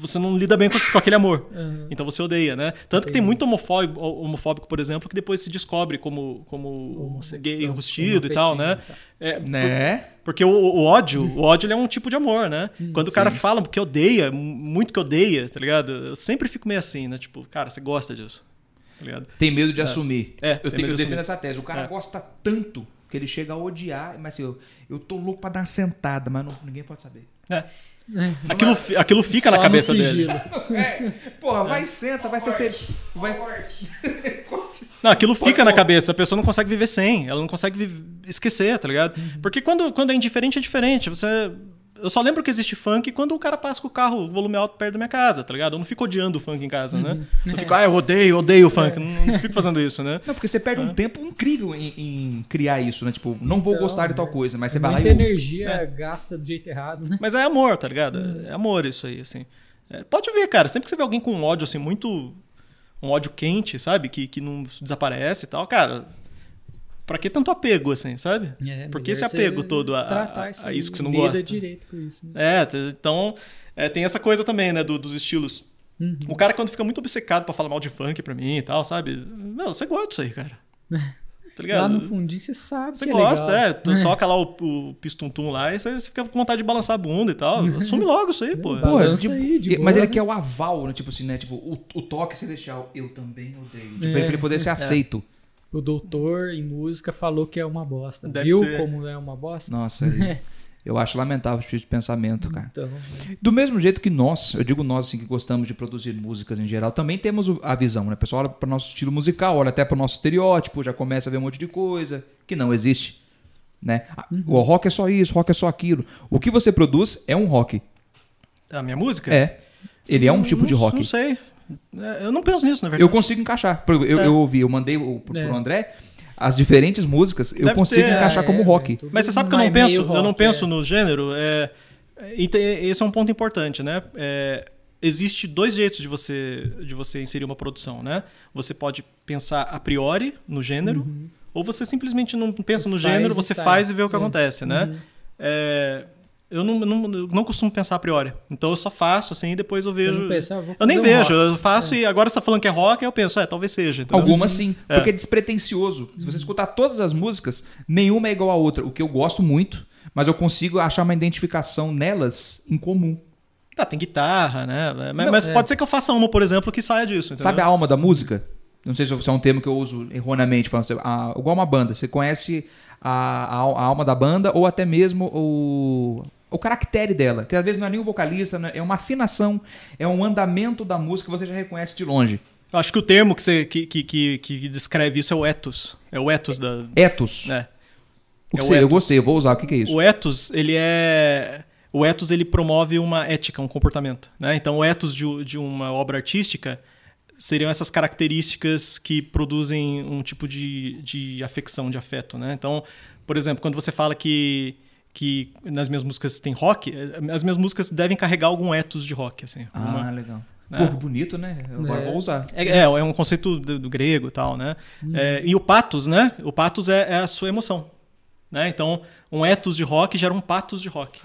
você não lida bem com aquele amor. Então você odeia, né? Tanto que tem muito homofóbico, por exemplo, que depois se descobre como gay enrustido e tal, né? Porque o ódio ele é um tipo de amor, né? Quando o cara fala que odeia, muito que odeia, tá ligado? Eu sempre fico meio assim, né? Tipo, cara, você gosta disso. Tá ligado? Tem medo de assumir. Eu defendo assumir. essa tese. O cara gosta tanto que ele chega a odiar, mas assim, eu tô louco pra dar uma sentada, mas ninguém pode saber. Aquilo fica na cabeça dele. Porra, vai senta, vai ser feliz. Não, aquilo fica na cabeça, a pessoa não consegue viver sem, ela não consegue esquecer, tá ligado? Porque quando é indiferente, é diferente. Eu só lembro que existe funk quando o cara passa com o carro, volume alto, perto da minha casa, tá ligado? Eu não fico odiando o funk em casa, né? Não fico, eu odeio o funk. Não fico fazendo isso, né? Não, porque você perde um tempo incrível em criar isso, né? Tipo, não vou gostar de tal coisa, mas você vai lá e muita energia gasta do jeito errado, né? Mas é amor, tá ligado? É amor isso aí, assim. Pode ver, cara, sempre que você vê alguém com um ódio, assim, muito... Um ódio quente, sabe? Que não desaparece e tal, cara... Pra que tanto apego, assim, sabe? Por que esse apego todo a isso que você não gosta? Direito com isso, né? Então tem essa coisa também, né, dos estilos. O cara quando fica muito obcecado pra falar mal de funk pra mim e tal, sabe? Não, você gosta disso aí, cara. Tá ligado? Lá no fundinho você sabe você que gosta, legal. Tu toca lá o pistum-tum lá e você fica com vontade de balançar a bunda e tal. Assume logo isso aí, pô. Balança aí, de boa, mas ele né? quer o aval, né? Tipo assim, né? Tipo, o toque celestial, eu também odeio. Tipo, pra ele poder ser aceito. O doutor em música falou que é uma bosta. Deve Viu ser. como é uma bosta? Nossa, eu acho lamentável esse tipo de pensamento, cara. Então, Do mesmo jeito que nós, eu digo nós assim, que gostamos de produzir músicas em geral, também temos a visão, né? O pessoal olha para o nosso estilo musical, olha até para o nosso estereótipo, já começa a ver um monte de coisa que não existe, né? O rock é só isso, rock é só aquilo. O que você produz é um rock. A minha música? Ele é um tipo de rock. Não sei. Eu não penso nisso, na verdade. Eu consigo encaixar. Eu ouvi, eu mandei pro André as diferentes músicas, eu consigo encaixar como rock. Mas você sabe que eu não penso no gênero. Esse é um ponto importante, né? Existe dois jeitos de você inserir uma produção, né? Você pode pensar a priori no gênero, ou você simplesmente não pensa no gênero, você faz e vê o que acontece, né? Eu não costumo pensar a priori. Então eu só faço assim e depois eu vejo. Eu nem vejo, eu faço e agora você tá falando que é rock, eu penso, talvez seja. Entendeu? Algumas sim, porque é despretensioso. Se você escutar todas as músicas, nenhuma é igual a outra. O que eu gosto muito, mas eu consigo achar uma identificação nelas em comum. Tem guitarra, né? Mas pode ser que eu faça uma, por exemplo, que saia disso. Entendeu? Sabe a alma da música? Não sei se é um termo que eu uso erroneamente, falando igual uma banda. Você conhece a alma da banda ou até mesmo o caractere dela, que às vezes não é nem o vocalista, né? É uma afinação, é um andamento da música que você já reconhece de longe. Eu acho que o termo que descreve isso é o ethos. É o ethos da... Ethos? Eu gostei, eu vou usar. O que é isso? O ethos, ele promove uma ética, um comportamento, né? Então o ethos de uma obra artística seriam essas características que produzem um tipo de afecção, de afeto, né? Então, por exemplo, quando você fala que nas minhas músicas tem rock, as minhas músicas devem carregar algum ethos de rock, assim. Legal. Pô, que bonito, né? Agora vou usar. É um conceito do grego e tal, né? E o pathos, né? O pathos é a sua emoção, né? Então, um ethos de rock gera um pathos de rock.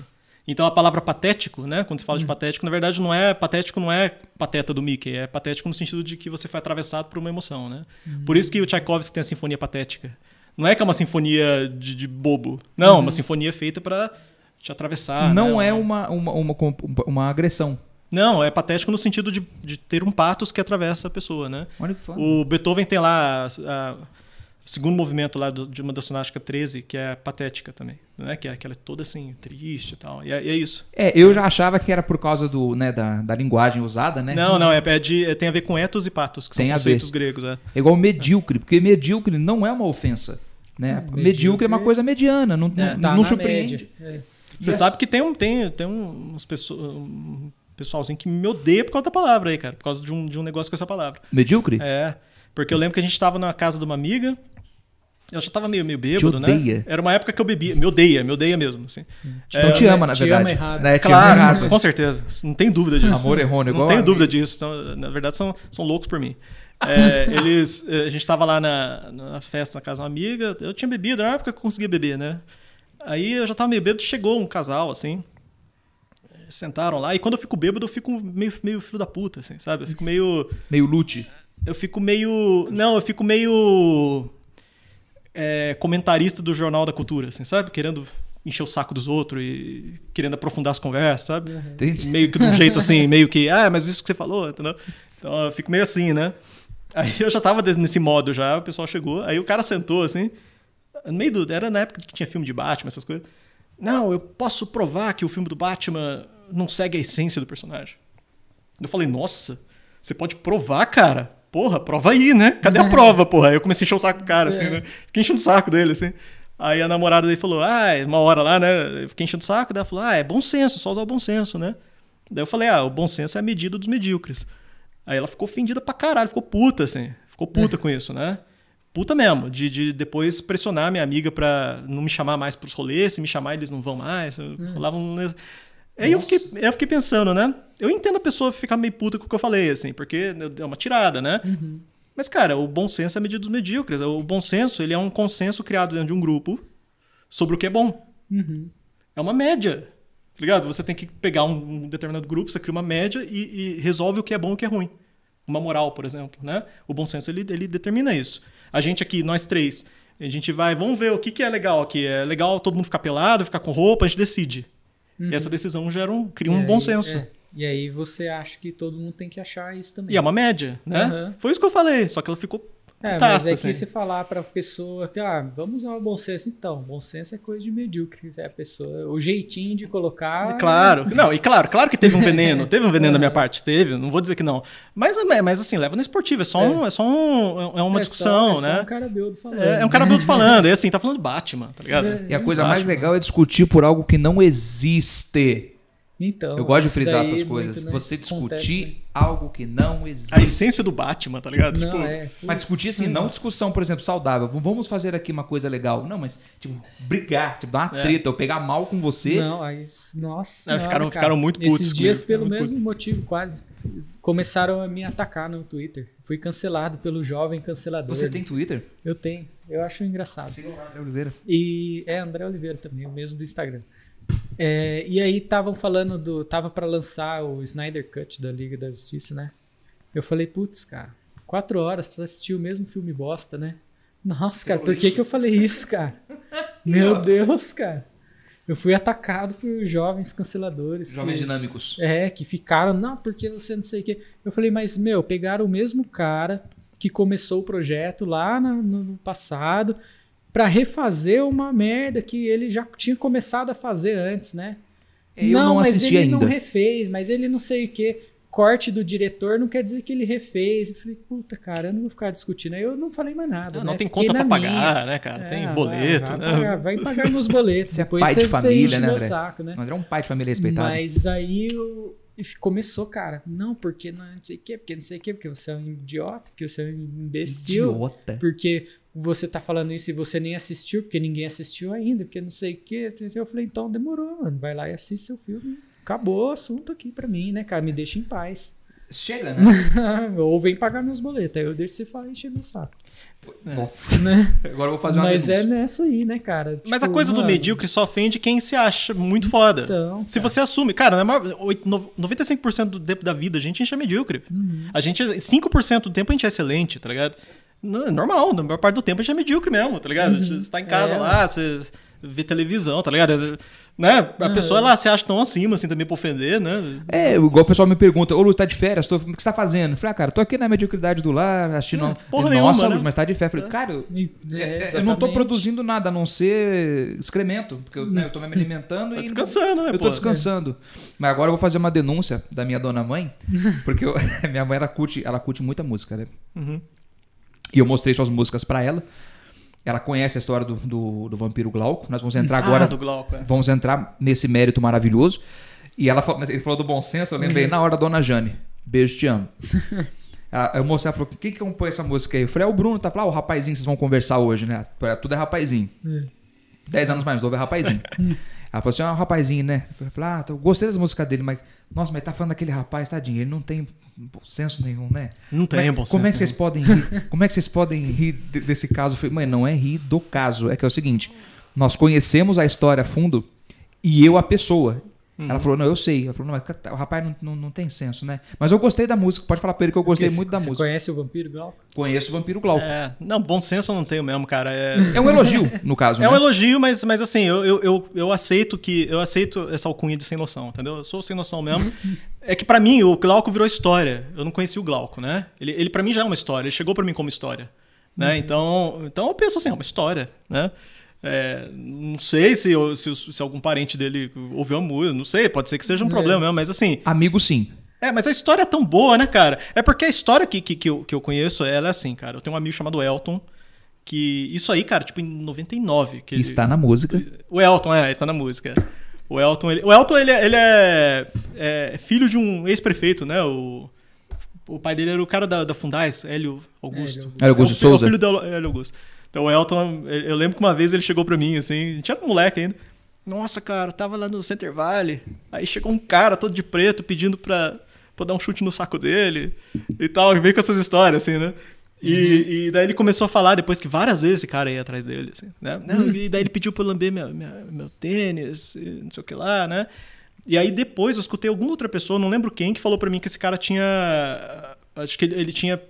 Então, a palavra patético, né? Quando se fala de patético, na verdade, não é pateta do Mickey, é patético no sentido de que você foi atravessado por uma emoção, né? Por isso que o Tchaikovsky tem a Sinfonia Patética. Não é que é uma sinfonia de bobo. Não, é uma sinfonia feita para te atravessar. Não né? é uma agressão. Não, é patético no sentido de ter um pathos que atravessa a pessoa, né? Olha que foda. O Beethoven tem lá O segundo movimento lá de uma da Sonata 13, que é patética também, né? Que é aquela toda assim, triste e tal. E é isso. Eu já achava que era por causa da linguagem usada, né? Não, tem a ver com ethos e pathos, que Tem são a conceitos ver. gregos. É igual medíocre, porque medíocre não é uma ofensa. Né? Medíocre é uma coisa mediana, não surpreende. Você sabe que tem uns pessoalzinho que me odeia por causa da palavra aí, cara. Por causa de um negócio com essa palavra. Medíocre? Porque eu lembro que a gente tava na casa de uma amiga. Eu já tava meio bêbado, odeia. Né? Era uma época que eu bebia. Me odeia mesmo. Assim. Então te ama, na verdade. Te ama errado. Né? Claro, ama errado. com certeza. Não tem dúvida disso. Amor errôneo. Não tenho dúvida disso. Então, na verdade, são loucos por mim. A gente tava lá na festa na casa de uma amiga. Eu tinha bebido, na época que eu conseguia beber, né? Aí eu já tava meio bêbado, chegou um casal, assim. Sentaram lá. E quando eu fico bêbado, eu fico meio filho da puta, assim, sabe? Eu fico meio... Meio lute. Eu fico meio... Não, eu fico meio... comentarista do Jornal da Cultura, assim, sabe? Querendo encher o saco dos outros e querendo aprofundar as conversas, sabe? Entendi. Meio que de um jeito assim, meio que... mas isso que você falou, entendeu? Então eu fico meio assim, né? Aí eu já tava nesse modo já, o pessoal chegou, aí o cara sentou assim, no meio era na época que tinha filme de Batman, essas coisas. Não, eu posso provar que o filme do Batman não segue a essência do personagem. Eu falei, nossa, você pode provar, cara? Porra, prova aí, né? Cadê a prova, porra? Aí eu comecei a encher o saco do cara, assim, né? Fiquei enchendo o saco dele, assim. Aí a namorada dele falou, uma hora lá, né? Eu fiquei enchendo o saco, daí ela falou, é bom senso, só usar o bom senso, né? Daí eu falei, o bom senso é a medida dos medíocres. Aí ela ficou ofendida pra caralho, ficou puta, assim. Ficou puta com isso, né? Puta mesmo, de depois pressionar minha amiga pra não me chamar mais pros rolês, se me chamar eles não vão mais. Aí eu fiquei pensando, né? Eu entendo a pessoa ficar meio puta com o que eu falei, assim, porque é uma tirada, né? Uhum. Mas, cara, o bom senso é a medida dos medíocres. O bom senso, ele é um consenso criado dentro de um grupo sobre o que é bom. Uhum. É uma média. Tá ligado? Você tem que pegar um determinado grupo, você cria uma média e resolve o que é bom e o que é ruim. Uma moral, por exemplo, né? O bom senso, ele determina isso. A gente aqui, nós três, a gente vamos ver o que é legal aqui. É legal todo mundo ficar pelado, ficar com roupa, a gente decide. Uhum. E essa decisão cria um bom senso. E aí você acha que todo mundo tem que achar isso também. E é uma média, né? Uhum. Foi isso que eu falei, só que ela ficou mas é que assim. se falar pra pessoa que, vamos usar o bom senso, então, bom senso é coisa de medíocre, é a pessoa, o jeitinho de colocar... Claro, claro que teve um veneno, da minha parte, teve, não vou dizer que não. Mas assim, leva no esportivo, é uma discussão, né? É só um cara beudo falando. É um cara beudo falando, assim, tá falando Batman, tá ligado? E a coisa mais legal é discutir por algo que não existe. Então, eu gosto de frisar essas coisas. Você discutir algo que não existe. A essência do Batman, tá ligado? Não, mas discutir assim, não discussão, por exemplo, saudável. Vamos fazer aqui uma coisa legal. Não, mas tipo, brigar, tipo, dar uma treta, eu pegar mal com você. Não, nossa. Ficaram muito putos. Esses dias, pelo mesmo motivo, quase, começaram a me atacar no Twitter. Fui cancelado pelo jovem cancelador. Você tem Twitter? Eu tenho. Eu acho engraçado. Siga o André Oliveira. E André Oliveira também, o mesmo do Instagram. E aí estavam falando tava pra lançar o Snyder Cut da Liga da Justiça, né? Eu falei, putz, cara, 4 horas pra assistir o mesmo filme bosta, né? Nossa, cara, por que eu falei isso, cara? Meu Deus, cara. Eu fui atacado por jovens canceladores. Jovens dinâmicos. Que ficaram, não, porque você não sei o quê. Eu falei, mas, pegaram o mesmo cara que começou o projeto lá no passado pra refazer uma merda que ele já tinha começado a fazer antes, né? Eu não mas assisti ele ainda. não refez, mas ele não sei o quê. Corte do diretor não quer dizer que ele refez. Eu falei, puta, cara, eu não vou ficar discutindo. Aí eu não falei mais nada. Não né? tem Fiquei conta pra na pagar, minha. né, cara? Tem boleto, né? Vai pagar meus boletos. Você Depois é pai de família, enche né, meu André? saco, né? O André é um pai de família respeitado. Mas aí começou, cara. Não, porque não sei o quê, porque você é um idiota, porque você é um imbecil. Idiota. Porque você tá falando isso e você nem assistiu, porque ninguém assistiu ainda, porque não sei o quê. Eu falei, então demorou, mano. Vai lá e assiste seu filme. Acabou o assunto aqui pra mim, né, cara? Me deixa em paz. Chega, né? Ou vem pagar meus boletos. Aí eu deixo você falar e encher meu saco. Nossa. Né? Agora eu vou fazer uma Mas denúncia. é nessa aí, né, cara? Mas Tipo, a coisa do mano, medíocre só ofende quem se acha muito foda. Então, se cara. você assume... Cara, 95% do tempo da vida a gente é medíocre. Uhum. A gente, 5% do tempo a gente é excelente, tá ligado? Não, é normal, na maior parte do tempo a gente é medíocre mesmo, tá ligado? Você tá em casa lá, você vê televisão, tá ligado? Né? A pessoa, ela se acha tão acima, assim, também pra ofender, né? Igual o pessoal me pergunta, ô Lu, tá de férias? O que você tá fazendo? Eu falei, cara, tô aqui na mediocridade do lar, assistindo... porra Ele, nenhuma, nossa, né? Luz, mas tá de férias. Eu falei, cara, eu não tô produzindo nada, a não ser excremento, porque eu tô me alimentando Tá e... descansando, né, Eu tô descansando. Mas agora eu vou fazer uma denúncia da minha dona mãe, porque minha mãe, ela curte muita música, né? E eu mostrei suas músicas pra ela. Ela conhece a história do vampiro Glauco. Nós vamos entrar agora. Do Glauco, Vamos entrar nesse mérito maravilhoso. E ele falou do bom senso, eu lembrei na hora da Dona Jane. Beijo, te amo. Eu mostrei, ela falou: quem que compõe essa música aí? Eu falei: o Bruno tá falando, o rapazinho, vocês vão conversar hoje, né? Tudo é rapazinho. 10 anos mais novo é rapazinho. Ela falou assim: o rapazinho, né? Eu falei: eu gostei das músicas dele, mas. Nossa, mas tá falando daquele rapaz, tadinho, ele não tem senso nenhum, né? Não tem bom senso. Como é que vocês podem rir? Como é que vocês podem rir desse caso? Eu falei: mãe, não é rir do caso. É que é o seguinte: nós conhecemos a história a fundo e eu a pessoa. Ela falou: não, eu sei. Ela falou: não, mas o rapaz não tem senso, né? Mas eu gostei da música. Pode falar pra ele que eu gostei muito da música. Você conhece o Vampiro Glauco? Conheço o Vampiro Glauco. Não, bom senso eu não tenho mesmo, cara. É um elogio, no caso, né? É um elogio, mas assim, eu aceito essa alcunha de sem noção, entendeu? Eu sou sem noção mesmo. É que pra mim, o Glauco virou história. Eu não conheci o Glauco, né? Ele pra mim já é uma história. Ele chegou pra mim como história, né? Então eu penso assim, é uma história, né? Não sei se algum parente dele ouviu a música, não sei, pode ser que seja um problema mesmo, mas assim... Amigo, sim. Mas a história é tão boa, né, cara? É porque a história que eu conheço, ela é assim, cara. Eu tenho um amigo chamado Elton, que... Isso aí, cara, tipo em 99... Que está na música. O Elton, ele tá na música. O Elton, ele é filho de um ex-prefeito, né? O pai dele era o cara da Fundais, Hélio Augusto. Hélio Augusto de Souza. É o filho do Hélio Augusto. Então o Elton, eu lembro que uma vez ele chegou pra mim, assim, a gente era um moleque ainda. Nossa, cara, eu tava lá no Center Valley, aí chegou um cara todo de preto pedindo pra dar um chute no saco dele e tal, e veio com essas histórias, assim, né? E daí ele começou a falar, depois que várias vezes esse cara ia atrás dele, assim, né? E daí ele pediu pra eu lamber meu tênis, não sei o que lá, né? E aí depois eu escutei alguma outra pessoa, não lembro quem, que falou pra mim que esse cara tinha... Acho que ele tinha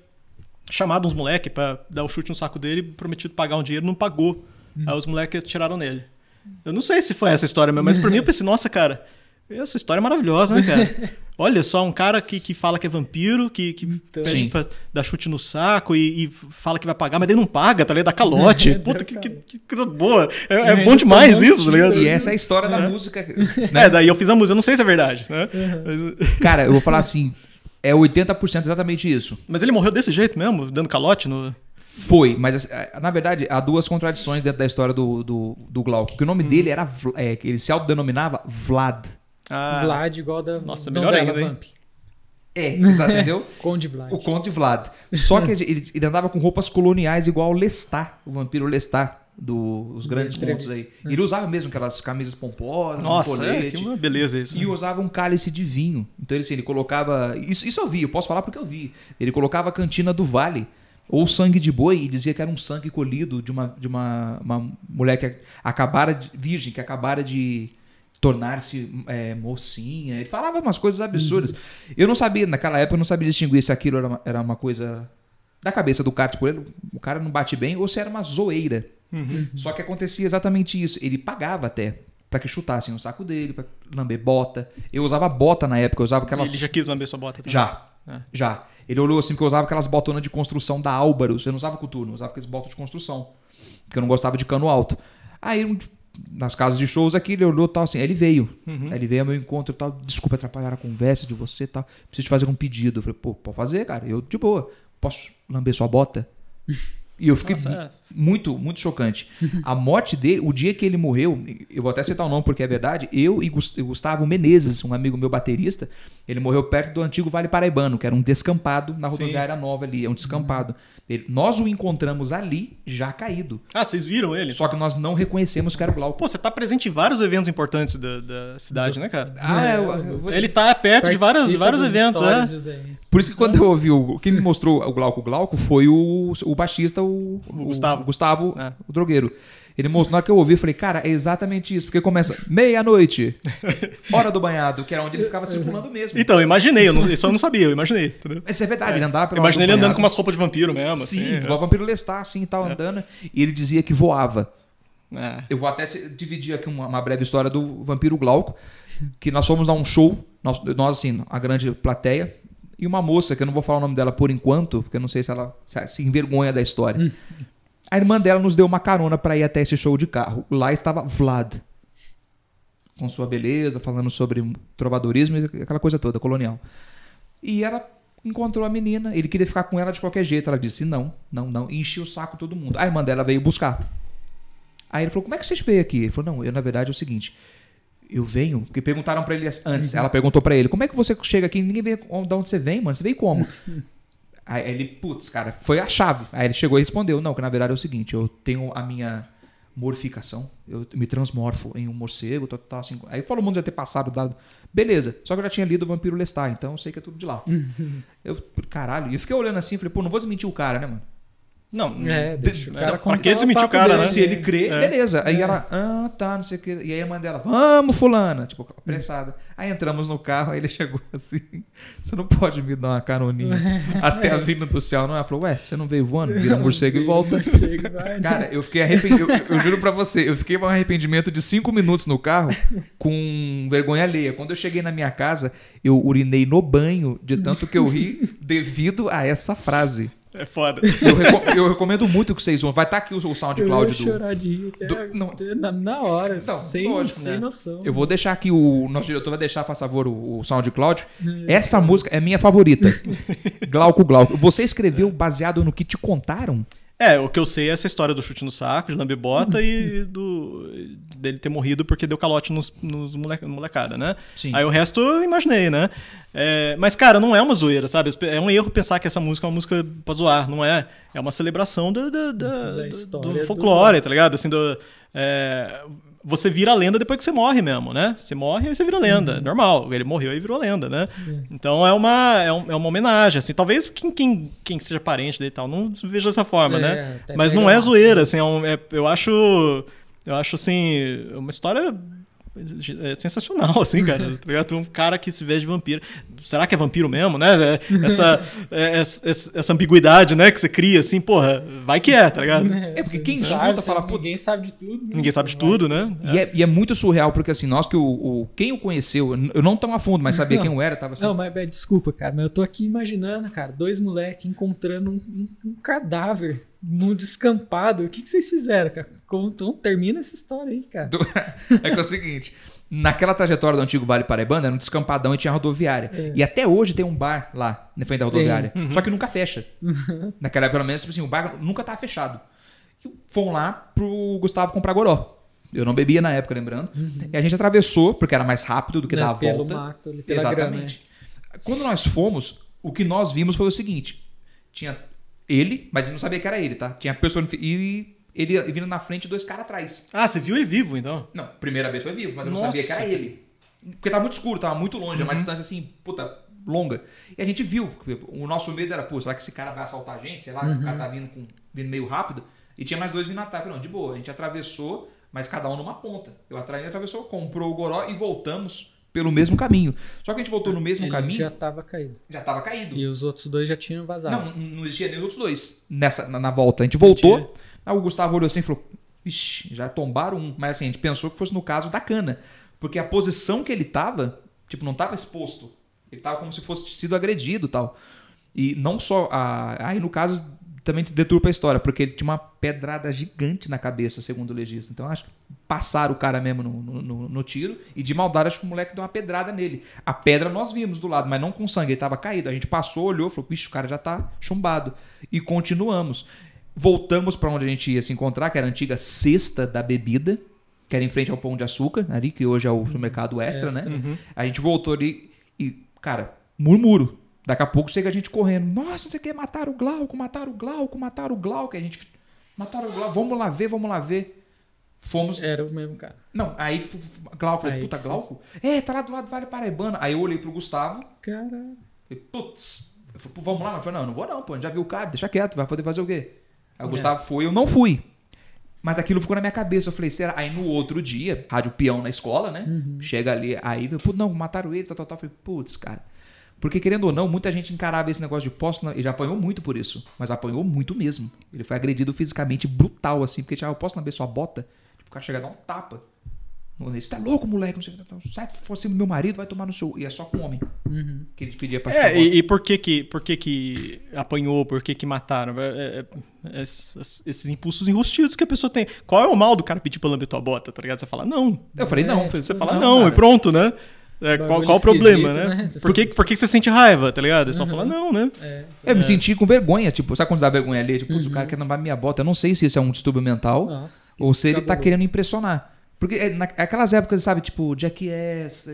chamado uns moleques pra dar o chute no saco dele, prometido pagar um dinheiro, não pagou. Aí os moleques tiraram nele. Eu não sei se foi essa história mesmo, mas pra mim eu pensei, nossa, cara, essa história é maravilhosa, né, cara? Olha só, um cara que fala que é vampiro, que pede pra dar chute no saco e fala que vai pagar, mas ele não paga, tá ligado? Dá calote. Puta, que coisa boa. É bom demais isso, tá ligado? E essa é a história da música. Né? Daí eu fiz a música, eu não sei se é verdade, né? Cara, eu vou falar assim, é 80% exatamente isso. Mas ele morreu desse jeito mesmo, dando calote no... Foi, mas na verdade há duas contradições dentro da história do Glauco. Porque o nome dele era... ele se autodenominava Vlad. Vlad igual da nossa, melhor ainda, hein? Vamp. Entendeu? Conde Vlad. O Conde Vlad. Só que ele andava com roupas coloniais igual o Lestat, o vampiro Lestat dos grandes contos aí. Ele usava mesmo aquelas camisas pomposas, nossa, colete, que uma beleza isso. E usava um cálice de vinho. Então ele colocava... Isso eu vi, eu posso falar porque eu vi. Ele colocava a cantina do Vale ou sangue de boi e dizia que era um sangue colhido de uma mulher que virgem, que acabara de tornar-se mocinha. Ele falava umas coisas absurdas. Eu não sabia, naquela época eu não sabia distinguir se aquilo era uma coisa da cabeça do cara, tipo, o cara não bate bem, ou se era uma zoeira. Só que acontecia exatamente isso. Ele pagava até pra que chutassem o saco dele, pra lamber bota. Eu usava bota na época, eu usava aquelas... Ele já quis lamber sua bota também? Já. Ele olhou assim, porque eu usava aquelas botonas de construção da Álvaros. Eu não usava coturno, eu usava aqueles botos de construção. Porque eu não gostava de cano alto. Aí, nas casas de shows aqui, ele olhou e tal, assim, aí ele veio. Aí ele veio ao meu encontro e tal, desculpa atrapalhar a conversa de você e tal, preciso te fazer um pedido. Eu falei, pô, pode fazer, cara, eu de boa, posso lamber sua bota? E eu fiquei muito, muito chocante. A morte dele, o dia que ele morreu, eu vou até citar o nome porque é verdade, eu e Gustavo Menezes, um amigo meu baterista, ele morreu perto do antigo Vale Paraibano, que era um descampado na rodoviária nova ali, é um descampado. Nós o encontramos ali, já caído. Vocês viram ele? Só que nós não reconhecemos que era o Glauco. Pô, você tá presente em vários eventos importantes da cidade, né, cara? Ele tá perto de vários eventos, Por isso que quando eu ouvi, quem me mostrou o Glauco foi o baixista, o Gustavo, o drogueiro. Ele mostrou, na hora que eu ouvi, eu falei, cara, é exatamente isso. Porque começa meia-noite, hora do banhado, que era onde ele ficava circulando mesmo. Então, eu imaginei, isso eu não sabia, eu imaginei. Entendeu? Isso é verdade, ele andava pela Imaginei hora do ele andando banhado. com umas roupas de vampiro mesmo. Sim, assim, igual o Vampiro Lestat, assim, e tal, andando. E ele dizia que voava. É. Eu vou até dividir aqui uma breve história do Vampiro Glauco, que nós fomos dar um show, nós assim, a grande plateia, e uma moça, que eu não vou falar o nome dela por enquanto, porque eu não sei se ela se envergonha da história. A irmã dela nos deu uma carona para ir até esse show de carro. Lá estava Vlad, com sua beleza, falando sobre trovadorismo e aquela coisa toda, colonial. E ela encontrou a menina, ele queria ficar com ela de qualquer jeito. Ela disse não, e encheu o saco todo mundo. A irmã dela veio buscar. Aí ele falou, como é que você veio aqui? Ele falou, não, eu na verdade é o seguinte, eu venho, porque perguntaram pra ele antes, ela perguntou pra ele, como é que você chega aqui? Ninguém vê de onde você vem, mano, você veio como? Aí ele, putz, cara, foi a chave. Aí ele chegou e respondeu, não, que na verdade é o seguinte, eu tenho a minha morficação, eu me transmorfo em um morcego, tal, assim. Aí todo mundo já ter passado dado, beleza, só que eu já tinha lido o Vampiro Lestat, então eu sei que é tudo de lá. Eu, caralho, e eu fiquei olhando assim, falei, pô, não vou desmentir o cara, né, mano? Não, deixa o cara pra que desmentir o cara, né? Se ele crê, beleza. Aí ela, tá, não sei o que. E aí a mãe dela, vamos, fulana. Tipo, apressada. Aí entramos no carro, aí ele chegou assim, você não pode me dar uma caroninha até a Vinda do Céu, não? Ela falou, ué, você não veio voando? Vira morcego e volta. Cara, eu fiquei arrependido, eu juro pra você, eu fiquei com um arrependimento de 5 minutos no carro com vergonha alheia. Quando eu cheguei na minha casa, eu urinei no banho de tanto que eu ri devido a essa frase. É foda. Eu recomendo muito que vocês vão. Vai estar aqui o SoundCloud eu ia do... chorar de rir na hora, sem noção. Eu vou deixar aqui, o nosso diretor vai deixar, por favor, o SoundCloud. Essa música é minha favorita. Glauco. Você escreveu baseado no que te contaram? O que eu sei é essa história do chute no saco, de lambibota e dele ter morrido porque deu calote nos molecada, né? Sim. Aí o resto eu imaginei, né? Mas, cara, não é uma zoeira, sabe? É um erro pensar que essa música é uma música pra zoar, não é? É uma celebração da história do folclore, tá ligado? Assim, você vira lenda depois que você morre mesmo, né? Você morre e você vira lenda, normal. Ele morreu e virou lenda, né? Então é uma homenagem, assim. Talvez quem seja parente dele e tal não veja dessa forma, né? Mas não é zoeira, assim. Eu acho, assim, uma história sensacional, assim, cara. Tá ligado? Um cara que se veste de vampiro. Será que é vampiro mesmo, né? Essa ambiguidade, né? Que você cria, assim, porra, vai que tá ligado? Porque quem escuta fala, pô, ninguém sabe de tudo. Ninguém sabe de tudo, né? E é muito surreal, porque assim, nós que quem o conheceu, eu não tão a fundo, mas sabia quem eu era, tava assim. Não, mas desculpa, cara, mas eu tô aqui imaginando, cara, 2 moleques encontrando um cadáver num descampado. O que vocês fizeram, cara? Então termina essa história aí, cara. É que é o seguinte, naquela trajetória do antigo Vale Paraibano, era um descampadão e tinha rodoviária. E até hoje tem um bar lá, na frente da rodoviária. Só que nunca fecha. Naquela época, pelo menos, assim, o bar nunca tava fechado. E fomos lá pro Gustavo comprar goró. Eu não bebia na época, lembrando. E a gente atravessou, porque era mais rápido do que dar a volta. Pelo mato, pela Exatamente. grama, Quando nós fomos, o que nós vimos foi o seguinte. Tinha ele, mas a gente não sabia que era ele, tá? Tinha a pessoa... E ele vindo na frente e 2 caras atrás. Ah, você viu ele vivo, então? Não, primeira vez foi vivo, mas eu não sabia que era ele. Porque tava muito escuro, tava muito longe, uma distância assim, puta, longa. E a gente viu, o nosso medo era, pô, será que esse cara vai assaltar a gente? Sei lá, o cara tá vindo meio rápido. E tinha mais 2 vindo atrás. Falei, não, de boa, a gente atravessou, mas cada um numa ponta. Eu atravessou, comprou o goró e voltamos pelo mesmo caminho. Só que a gente voltou no mesmo caminho... já tava caído. Já tava caído. E os outros 2 já tinham vazado. Não existia nem os outros 2 na volta. A gente voltou, aí o Gustavo olhou assim e falou, ixi, já tombaram um. Mas assim, a gente pensou que fosse no caso da cana. Porque a posição que ele tava, tipo, não tava exposto. Ele tava como se fosse sido agredido e tal. E não só... Aí, no caso, também deturpa a história, porque ele tinha uma pedrada gigante na cabeça, segundo o legista. Então, acho que passaram o cara mesmo no tiro, e de maldade, acho que o moleque deu uma pedrada nele. A pedra nós vimos do lado, mas não com sangue, ele tava caído. A gente passou, olhou, falou, bicho, o cara já tá chumbado. E continuamos. Voltamos para onde a gente ia se encontrar, que era a antiga cesta da bebida, que era em frente ao Pão de Açúcar, ali, que hoje é o mercado extra, né? A gente voltou ali e, cara, murmuro. Daqui a pouco chega a gente correndo. Nossa, você quer matar o Glauco, matar o Glauco, matar o Glauco. A gente, mataram o Glauco, vamos lá ver. Fomos... Era o mesmo cara. Não, aí Glauco, falei, puta, Glauco? Tá lá do lado do Vale Paraibano. Aí eu olhei pro Gustavo. Caralho. Falei, putz. Eu falei, vamos lá. Eu falei, não vou não, pô, já viu o cara, deixa quieto, vai poder fazer o quê? Aí o Gustavo foi, eu não fui. Mas aquilo ficou na minha cabeça. Eu falei, será? Aí no outro dia, rádio peão na escola, né? Chega ali, aí, putz, não, mataram ele, tal. Eu falei, putz, cara. Porque, querendo ou não, muita gente encarava esse negócio de posse, e já apanhou muito por isso. Mas apanhou muito mesmo. Ele foi agredido fisicamente brutal, assim, porque eu posso lamber sua bota? Tipo, o cara chega a dar um tapa. Você tá louco, moleque? Não sei, sai fosse meu marido, vai tomar no seu. E é só com homem que ele pedia pra e por que apanhou? Por que mataram? Esses impulsos enrustidos que a pessoa tem. Qual é o mal do cara pedir pra lamber tua bota, tá ligado? Você fala, não. Eu falei, não. Você fala, não, e pronto, né? Qual o problema, né? Por que você sente raiva, tá ligado? É só falar, não, né? Eu me senti com vergonha, tipo, sabe quando dá vergonha ali? Tipo, o cara quer lamber minha bota. Eu não sei se isso é um distúrbio mental ou se ele tá querendo impressionar. Porque naquelas épocas, sabe, tipo, Jackass...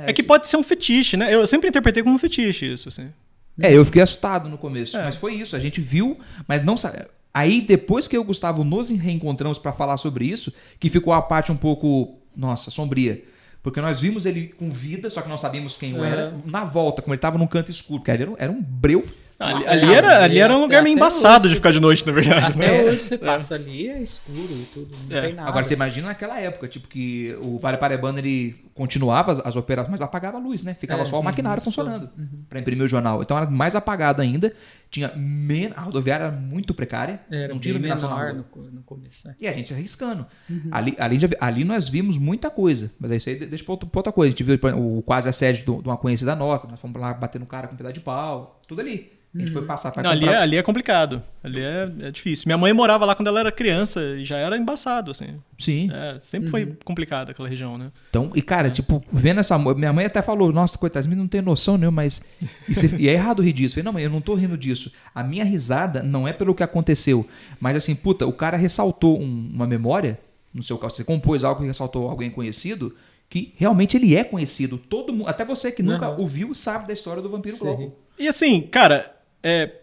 É que pode ser um fetiche, né? Eu sempre interpretei como um fetiche isso, assim. Eu fiquei assustado no começo, mas foi isso. A gente viu, mas não sabe... Aí, depois que eu e o Gustavo nos reencontramos pra falar sobre isso, que ficou a parte um pouco, nossa, sombria. Porque nós vimos ele com vida, só que não sabíamos quem era. Na volta, como ele tava num canto escuro, porque ali era um breu. Ali era um lugar meio embaçado de ficar de noite, na verdade. Até hoje você passa ali, é escuro e tudo, não tem nada. Agora você imagina naquela época, tipo, que o Vale Paraibano ele continuava as operações, mas apagava a luz, né? Ficava só o maquinário funcionando para imprimir o jornal. Então era mais apagado ainda. Tinha a rodoviária era muito precária, era não tinha iluminação no começo. E a gente se arriscando. Ali nós vimos muita coisa, mas isso aí deixa pra outra coisa. A gente viu o quase assédio de uma conhecida nossa, nós fomos lá bater no cara com um pedaço de pau, tudo ali. A gente foi passar pra comprar. Ali é complicado. Ali é difícil. Minha mãe morava lá quando ela era criança e já era embaçado, assim. Sim. Sempre foi complicado aquela região, né? Então, e cara, tipo, vendo essa... Minha mãe até falou, nossa, coitadas, não tem noção nenhuma, mas... E é errado rir disso. Eu falei, não, mãe, eu não tô rindo disso. A minha risada não é pelo que aconteceu, mas assim, puta, o cara ressaltou uma memória, no seu caso, você compôs algo que ressaltou alguém conhecido, que realmente ele é conhecido. Todo mundo, até você que nunca ouviu, sabe da história do Vampiro Globo. E assim, cara...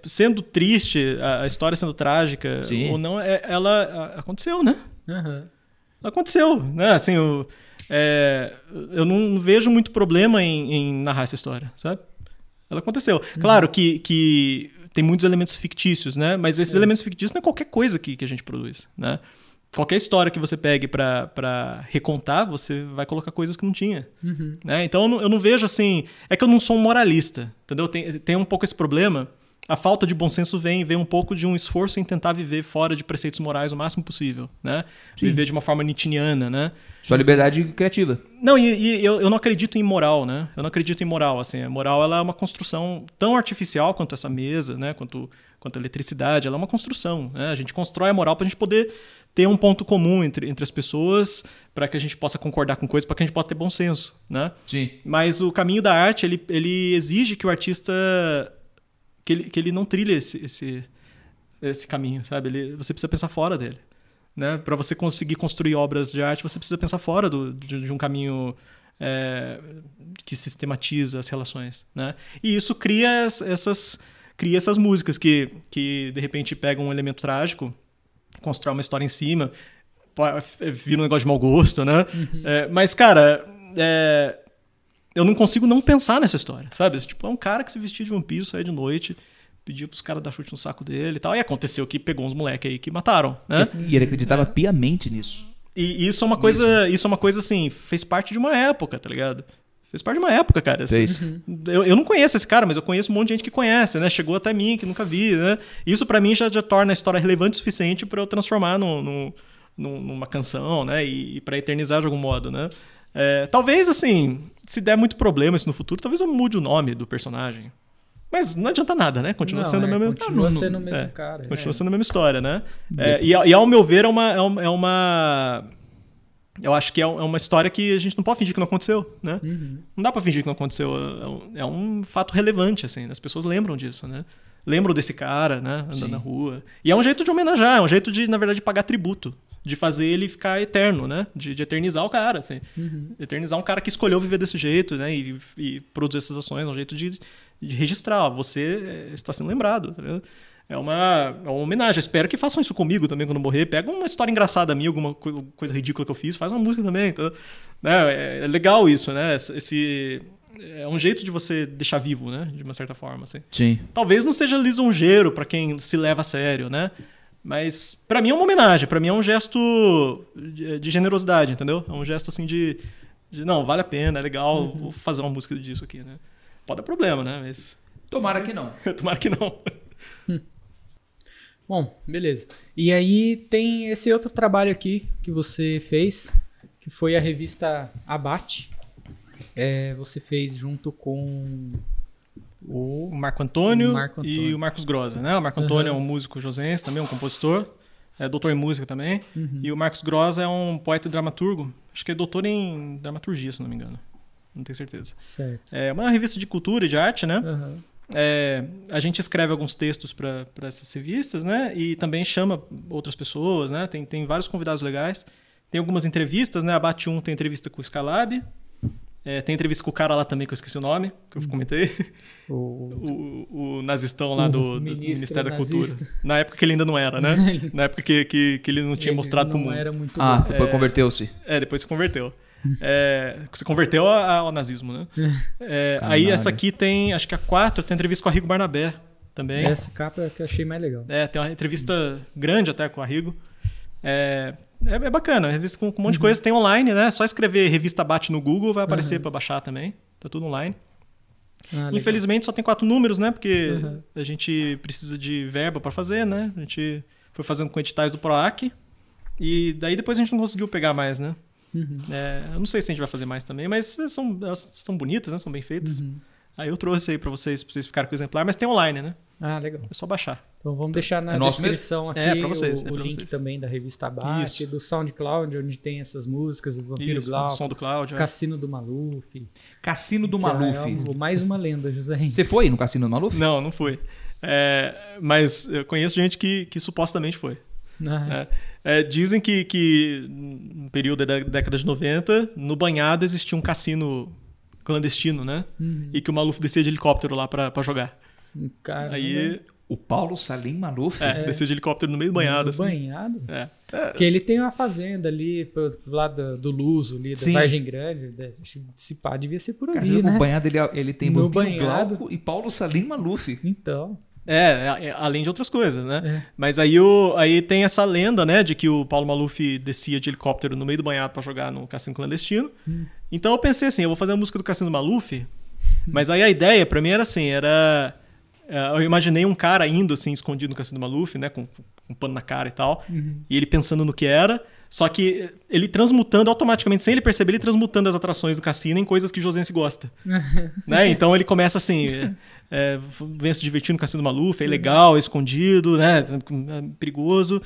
sendo triste, a história sendo trágica ou não, ela aconteceu, né? Aconteceu, né? Assim, eu não vejo muito problema em narrar essa história, sabe? Ela aconteceu. Claro que tem muitos elementos fictícios, né? Mas esses elementos fictícios não é qualquer coisa que a gente produz, né? Qualquer história que você pegue pra recontar, você vai colocar coisas que não tinha. Né? Então eu não vejo assim... É que eu não sou um moralista, entendeu? Tem um pouco esse problema. A falta de bom senso vem um pouco de um esforço em tentar viver fora de preceitos morais o máximo possível, né? Viver de uma forma nietzschiana, né? Sua liberdade criativa. Não, e eu não acredito em moral, né? Eu não acredito em moral, assim. A moral, ela é uma construção tão artificial quanto essa mesa, né? Quanto a eletricidade, ela é uma construção, né? A gente constrói a moral pra gente poder ter um ponto comum entre as pessoas, para que a gente possa concordar com coisas, para que a gente possa ter bom senso, né? Sim. Mas o caminho da arte, ele exige que o artista... Que ele não trilhe esse caminho, sabe? Você precisa pensar fora dele, né? Para você conseguir construir obras de arte, você precisa pensar fora de um caminho que sistematiza as relações, né? E isso cria essas músicas que de repente pegam um elemento trágico, constrói uma história em cima, vira um negócio de mau gosto, né? Mas, cara... eu não consigo não pensar nessa história, sabe? Tipo, é um cara que se vestia de vampiro, saía de noite, pediu pros caras dar chute no saco dele e tal. E aconteceu que pegou uns moleques aí que mataram, né? E ele acreditava piamente nisso. E isso é uma coisa assim, fez parte de uma época, tá ligado? Fez parte de uma época, cara. Assim, eu não conheço esse cara, mas eu conheço um monte de gente que conhece, né? Chegou até mim, que nunca vi, né? Isso pra mim já torna a história relevante o suficiente pra eu transformar numa canção, né? E pra eternizar de algum modo, né? Talvez, assim, se der muito problema isso no futuro, talvez eu mude o nome do personagem. Mas não adianta nada, né? Continua sendo o mesmo cara. Continua sendo a mesma história, né? E ao meu ver, eu acho que é uma história que a gente não pode fingir que não aconteceu, né? Não dá pra fingir que não aconteceu. É um fato relevante, assim. As pessoas lembram disso, né? Lembram desse cara, né? Andando na rua. E é um jeito de homenagear, é um jeito de, na verdade, pagar tributo. De fazer ele ficar eterno, né? De eternizar o cara, assim. Eternizar um cara que escolheu viver desse jeito, né? E produzir essas ações, é um jeito de registrar. Você está sendo lembrado, tá vendo? É uma homenagem. Eu espero que façam isso comigo também quando eu morrer. Pega uma história engraçada minha, alguma coisa ridícula que eu fiz, faz uma música também. Então, né? É legal isso, né? É um jeito de você deixar vivo, né? De uma certa forma, assim. Sim. Talvez não seja lisonjeiro para quem se leva a sério, né? Mas pra mim é uma homenagem, pra mim é um gesto de generosidade, entendeu? É um gesto assim de não, vale a pena, é legal, vou fazer uma música disso aqui, né? Pode dar problema, né? Mas Tomara que não. tomara que não. Bom, beleza. E aí tem esse outro trabalho aqui que você fez, que foi a revista Abate. Você fez junto com O Marco Antônio, Marco Antônio. E o Marcos Grossa, né? O Marco Antônio é um músico josense também, um compositor, é doutor em música também. E o Marcos Grossa é um poeta e dramaturgo, acho que é doutor em dramaturgia, se não me engano. Não tenho certeza. Certo. É uma revista de cultura e de arte, né? Aham. A gente escreve alguns textos para essas revistas, né? E também chama outras pessoas, né? Tem vários convidados legais. Tem algumas entrevistas, né? A Abate 1 tem entrevista com o Skylab. Tem entrevista com o cara lá também, que eu esqueci o nome, que eu comentei. O nazistão lá do Ministério da Cultura. nazista. Na época que ele ainda não era, né? Na época que ele não tinha mostrado pro não mundo. era muito Ah, bom. depois converteu-se. Depois se converteu. Se converteu ao nazismo, né? Aí essa aqui tem, acho que a 4, tem entrevista com o Arrigo Barnabé também. Essa capa é que eu achei mais legal. Tem uma entrevista grande até com o Arrigo. É bacana, revista com um monte de coisa. Tem online, né? Só escrever Revista Abate no Google, vai aparecer para baixar também. Tá tudo online. Infelizmente só tem 4 números, né? Porque a gente precisa de verba para fazer, né? A gente foi fazendo com editais do PROAC. E daí depois a gente não conseguiu pegar mais, né? Eu não sei se a gente vai fazer mais também, mas elas são bonitas, né? São bem feitas. Aí eu trouxe aí pra vocês ficarem com o exemplar, mas tem online, né? Ah, legal. É só baixar. Então vamos deixar na nosso descrição aqui pra vocês, o pra link vocês. também da revista Abate, Isso. do SoundCloud, onde tem essas músicas, o Vampiro Isso, o Glauco, som do Cláudio. Cassino do Maluf. Cassino do que Maluf. mais uma lenda, José Renz. Você foi no Cassino do Maluf? Não fui. Mas eu conheço gente que supostamente foi. Dizem que no período da década de 90, no Banhado existia um cassino clandestino, né? E que o Maluf descia de helicóptero lá pra jogar. Cara, Aí O Paulo Salim Maluf? descia de helicóptero no meio do Banhado. assim. Banhado? É. Porque ele tem uma fazenda ali pro lado do Luso, ali, da Sim. Vargem Grande. Acho que se pá, devia ser por Cara, ali, né? no Banhado ele tem No Vampiro Banhado. Glauco e Paulo Salim Maluf. Então. Além de outras coisas, né? Mas aí tem essa lenda, né, de que o Paulo Maluf descia de helicóptero no meio do Banhado pra jogar no cassino clandestino. Então eu pensei assim, eu vou fazer a música do Cassino do Maluf, mas aí a ideia pra mim era assim, eu imaginei um cara indo assim, escondido no Cassino do Maluf, né, com um pano na cara e tal, e ele pensando no que era, só que ele transmutando automaticamente, sem ele perceber, ele transmutando as atrações do cassino em coisas que o Josense gosta. Né? Então ele começa assim, vem se divertir no Cassino do Maluf, é legal, é escondido, né, é perigoso.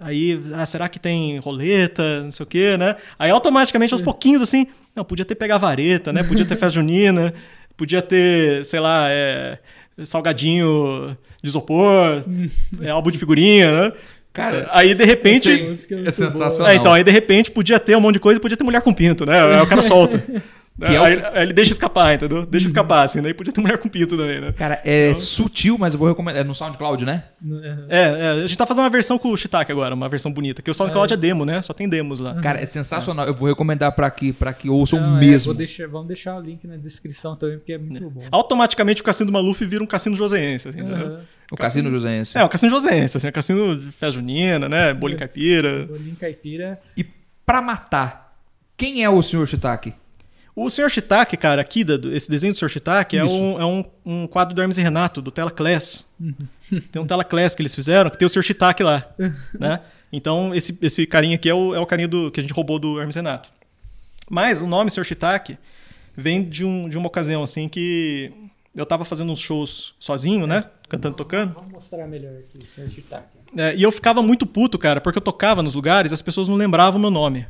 Aí, será que tem roleta, não sei o quê, né? Aí automaticamente, aos pouquinhos assim, não, podia ter pegar vareta, né? Podia ter festa junina, podia ter, sei lá, salgadinho de isopor, álbum de figurinha, né? Cara, aí de repente... é sensacional. Então, aí de repente podia ter um monte de coisa, podia ter mulher com pinto, né? Aí o cara solta. Aí ele deixa escapar, entendeu? Deixa escapar, assim, daí podia ter mulher com pinto também, né? Cara, sutil, mas eu vou recomendar. É no SoundCloud, né? A gente tá fazendo uma versão com o Shiitake agora, uma versão bonita, que o SoundCloud é demo, né? Só tem demos lá. Cara, é sensacional. Eu vou recomendar pra que ouçam mesmo. Vamos deixar o link na descrição também, porque é muito bom. Automaticamente o Cassino do Maluf vira um cassino joseense, assim, entendeu? O Cassino Josense. O Cassino Josense, assim, o Cassino de festa junina, né? Bolinho caipira. Bolinho caipira. E pra matar, quem é o Sr. Shiitake? O Sr. Shiitake, cara, aqui, esse desenho do Sr. Shiitake é um quadro do Hermes e Renato, do Tela Class. Tem um Tela Class que eles fizeram, que tem o Sr. Shiitake lá, né? Então, esse carinha aqui é o carinha que a gente roubou do Hermes e Renato. Mas o nome Sr. Shiitake vem de uma ocasião, assim, que eu tava fazendo uns shows sozinho, né? Cantando, tocando. Vamos mostrar melhor aqui, o Sr. Shiitake. E eu ficava muito puto, cara, porque eu tocava nos lugares e as pessoas não lembravam o meu nome.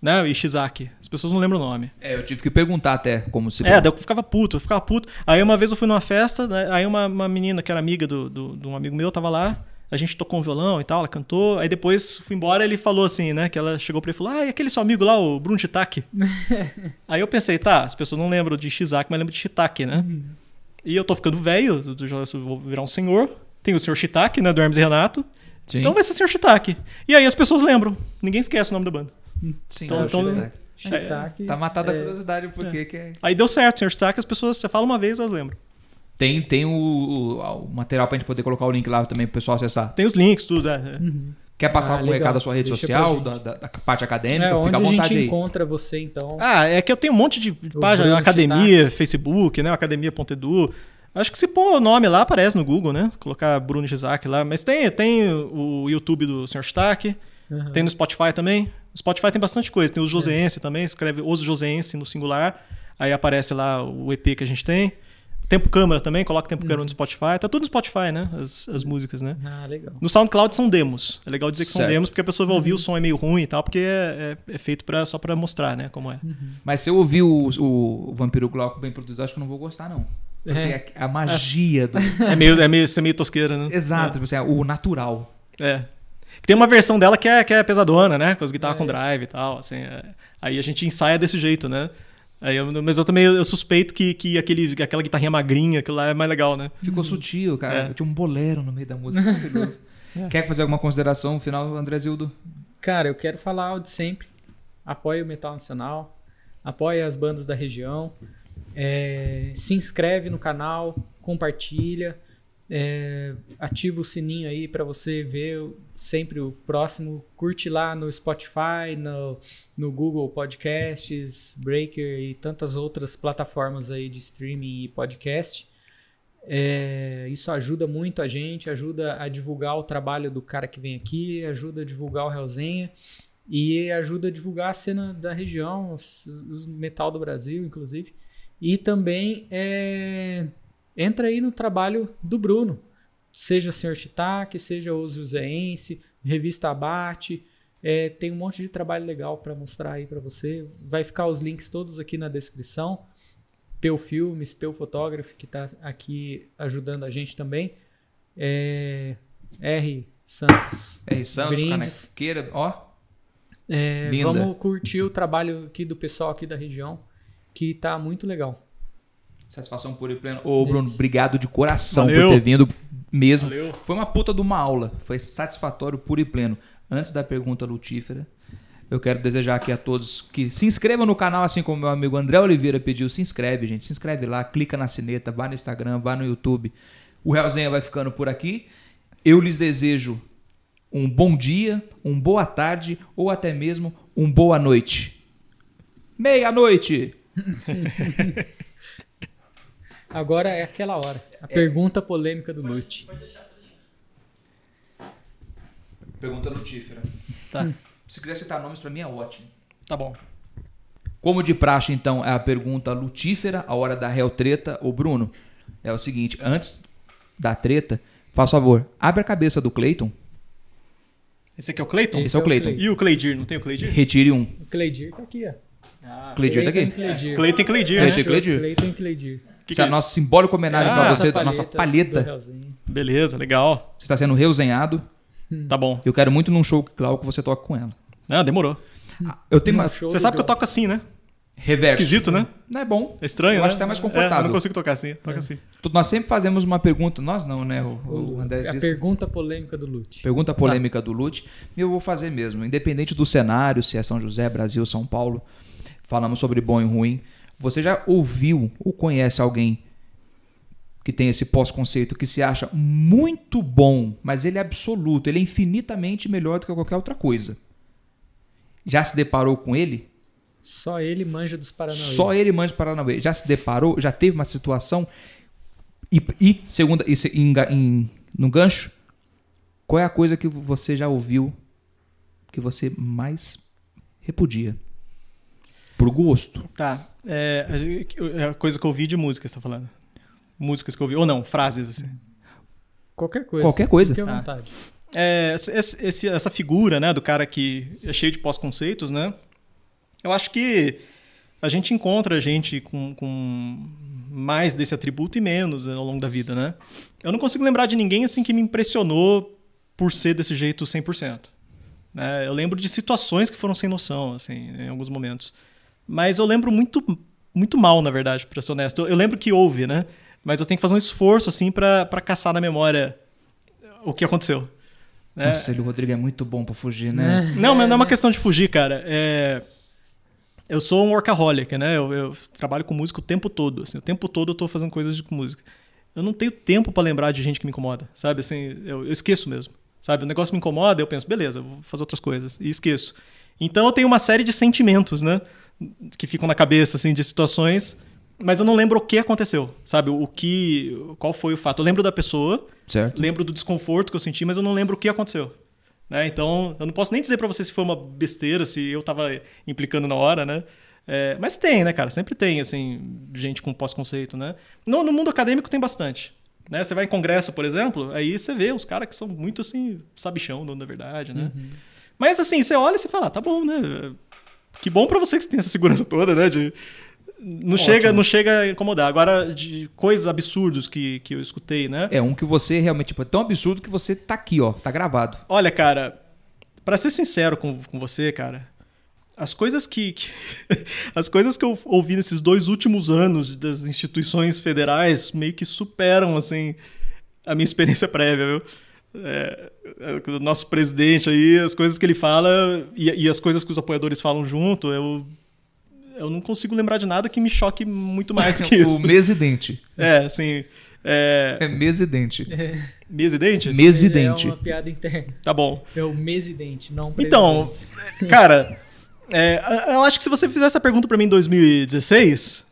Né? Ishizaki. As pessoas não lembram o nome. Eu tive que perguntar até como se... Daí eu ficava puto. Aí uma vez eu fui numa festa, né? Aí uma menina que era amiga de um amigo meu tava lá, a gente tocou um violão e tal, ela cantou, aí depois fui embora, ele falou assim, né, que ela chegou pra ele e falou, e aquele seu amigo lá, o Bruno Shiitake? Aí eu pensei, as pessoas não lembram de Ishizaki, mas lembram de Shiitake, né? E eu tô ficando velho, vou virar um senhor, tem o Sr. Shiitake, né, do Hermes e Renato, Sim. Então vai ser Sr. Shiitake. E aí as pessoas lembram, ninguém esquece o nome da banda. Sim, Então, Shiitake. Tá matada a curiosidade, porque que é... Aí deu certo, Sr. Shiitake, as pessoas, você fala uma vez, elas lembram. Tem o material pra gente poder colocar o link lá também pro pessoal acessar. Tem os links, tudo. Quer passar algum legal. recado da sua rede Deixa social, pra gente. da parte acadêmica? Onde Fica à a vontade gente aí. encontra você, então? É que eu tenho um monte de página, Bruno academia, Facebook, né? Academia.edu. Acho que se pôr o nome lá, aparece no Google, né? Colocar Bruno Shiizaki lá. Mas tem o YouTube do Sr. Shiitake, tem no Spotify também. No Spotify tem bastante coisa. Tem o Joseense também, escreve Os Joseense no singular. Aí aparece lá o EP que a gente tem. Tempo Câmara também, coloca Tempo Câmara no Spotify. Tá tudo no Spotify, né? As músicas, né? Ah, legal. No SoundCloud são demos. É legal dizer que são Certo. demos, porque a pessoa vai ouvir o som é meio ruim e tal, porque é feito só pra mostrar, né? Como é. Mas se eu ouvir o Vampiro Glauco bem produzido, acho que eu não vou gostar, não. Porque é a magia do... É meio tosqueira, né? Exato, tipo assim, o natural. É. Tem uma versão dela que é pesadona, né? Com as guitarras com drive e tal, assim. Aí a gente ensaia desse jeito, né? Mas eu também eu suspeito que aquela guitarrinha magrinha, aquilo lá é mais legal, né? Ficou sutil, cara. Tinha um bolero no meio da música. Maravilhoso. Quer fazer alguma consideração final, André Zildo? Cara, eu quero falar o de sempre. Apoie o Metal Nacional. Apoie as bandas da região. Se inscreve no canal. Compartilha. Ativa o sininho aí para você ver sempre o próximo. Curte lá no Spotify, no Google Podcasts, Breaker e tantas outras plataformas aí de streaming e podcast. Isso ajuda muito a gente, ajuda a divulgar o trabalho do cara que vem aqui, ajuda a divulgar o Resenha e ajuda a divulgar a cena da região, o metal do Brasil, inclusive. E também entra aí no trabalho do Bruno, seja o Sr. Shiitake, seja o Joseense, Revista Abate, tem um monte de trabalho legal para mostrar aí para você. Vai ficar os links todos aqui na descrição. Peu Filmes, Peu Photography, que está aqui ajudando a gente também. R. Santos. R. Santos, Brindes. Canequeira, ó. Linda. Vamos curtir o trabalho aqui do pessoal aqui da região, que tá muito legal. Satisfação pura e plena. Ô, Bruno, obrigado de coração Valeu. por ter vindo mesmo. Valeu. Foi uma puta de uma aula. Foi satisfatório, puro e pleno. Antes da pergunta lutífera, eu quero desejar aqui a todos que se inscrevam no canal, assim como meu amigo André Oliveira pediu. Se inscreve, gente. Se inscreve lá, clica na sineta, vai no Instagram, vai no YouTube. O Resenha vai ficando por aqui. Eu lhes desejo um bom dia, uma boa tarde ou até mesmo uma boa noite. Meia-noite! Agora é aquela hora. A pergunta polêmica do Lute. Pergunta lutífera. Tá. Se quiser citar nomes, pra mim é ótimo. Tá bom. Como de praxe, então, é a pergunta lutífera, a hora da réu treta. Ô, Bruno, é o seguinte, antes da treta, faz favor, abre a cabeça do Cleiton, Esse aqui é o Cleiton? Esse é o Cleiton. E o Cleidir? Não tem o Cleidir? retire um. O Cleidir tá aqui, ó. Cleidir tá aqui? Cleiton Cleiton e Cleidir, Cleiton né? e Cleidir. Cleiton e Cleidir. Essa é a nossa simbólica homenagem pra você, da nossa do palheta. Realzinho. Beleza, legal. Você está sendo reusenhado. Tá bom. Eu quero muito num show, Clau, que você toque com ela. Ah, demorou. Eu tenho No uma show Você do sabe que eu John. toco assim, né? reverso. Esquisito, né? Não é bom. É estranho, Eu né? acho até mais Eu confortável. não consigo tocar assim. Toca assim. Nós sempre fazemos uma pergunta, nós não, né? O André A disse. pergunta polêmica do Lute. Pergunta polêmica do Lute. E eu vou fazer mesmo. Independente do cenário, se é São José, Brasil, São Paulo, falamos sobre bom e ruim. Você já ouviu ou conhece alguém que tem esse pós-conceito que se acha muito bom, mas ele é absoluto, ele é infinitamente melhor do que qualquer outra coisa? Já se deparou com ele? Só ele manja dos Paranauê. Só ele manja de Paranauê. Já se deparou? Já teve uma situação? No gancho, qual é a coisa que você já ouviu que você mais repudia? Por gosto. Tá. É a coisa que eu ouvi de música, você tá falando? Músicas que eu ouvi. Ou não, frases, assim. Qualquer coisa. Qualquer coisa. Fique à Tá. vontade. Essa figura, né, do cara que é cheio de pós-conceitos, né? Eu acho que a gente encontra gente com mais desse atributo e menos ao longo da vida, né? Eu não consigo lembrar de ninguém assim que me impressionou por ser desse jeito 100%. Né? Eu lembro de situações que foram sem noção, assim, em alguns momentos. Mas eu lembro muito, muito mal, na verdade, pra ser honesto. Eu lembro que houve, né? Mas eu tenho que fazer um esforço, assim, pra caçar na memória o que aconteceu. Né? Nossa, o Rodrigo é muito bom pra fugir, né? Não, mas não é uma questão de fugir, cara. Eu sou um workaholic, né? Eu trabalho com música o tempo todo. Assim, o tempo todo eu tô fazendo coisas com música. eu não tenho tempo pra lembrar de gente que me incomoda, sabe? Assim, eu esqueço mesmo, sabe? O negócio me incomoda, eu penso, beleza, eu vou fazer outras coisas, e esqueço. Então eu tenho uma série de sentimentos, né? Que ficam na cabeça, assim, de situações, mas eu não lembro o que aconteceu, sabe? Qual foi o fato. Eu lembro da pessoa, Certo. lembro do desconforto que eu senti, mas eu não lembro o que aconteceu. Né? Então, eu não posso nem dizer pra você se foi uma besteira, se eu tava implicando na hora, né? Mas tem, né, cara? Sempre tem, assim, gente com pós-conceito, né? No mundo acadêmico tem bastante. Né? Você vai em congresso, por exemplo, aí você vê os caras que são muito, assim, sabichão, na verdade, né? Uhum. Mas, assim, você olha e você fala, tá bom, né? Que bom pra você que você tem essa segurança toda, né? Não chega a incomodar. Agora, de coisas absurdas que eu escutei, né? É um que você realmente, tipo, é tão absurdo que você tá aqui, ó, tá gravado. Olha, cara, pra ser sincero com você, cara, as coisas que eu ouvi nesses 2 últimos anos das instituições federais meio que superam, assim, a minha experiência prévia, viu? O nosso presidente aí, as coisas que ele fala e as coisas que os apoiadores falam junto, eu não consigo lembrar de nada que me choque muito mais do que isso. O mesidente. Assim... É mesidente. Mesidente? Mesidente. É uma piada interna. Tá bom. É o mesidente, não o presidente. Então, cara, eu acho que se você fizesse essa pergunta pra mim em 2016...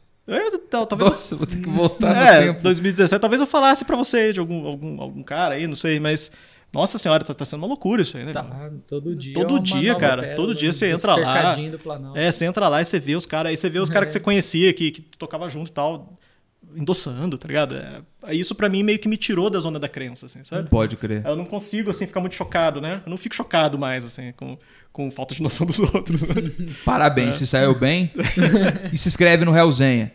talvez Nossa, vou ter que voltar no tempo. 2017, talvez eu falasse pra você de algum cara aí, não sei, mas nossa senhora, tá sendo uma loucura isso aí, né? Tá, todo dia. Todo é uma dia, nova cara. pérola Todo dia você do entra lá. cercadinho do Planalto. Você entra lá e você vê os caras, aí você vê os caras que você conhecia, que tocava junto e tal, endossando, tá ligado? Isso pra mim meio que me tirou da zona da crença, assim, sabe? Pode crer. Eu não consigo, assim, ficar muito chocado, né? Eu não fico chocado mais, assim, com falta de noção dos outros. Né? Parabéns, se saiu bem. E se inscreve no Hellzenha.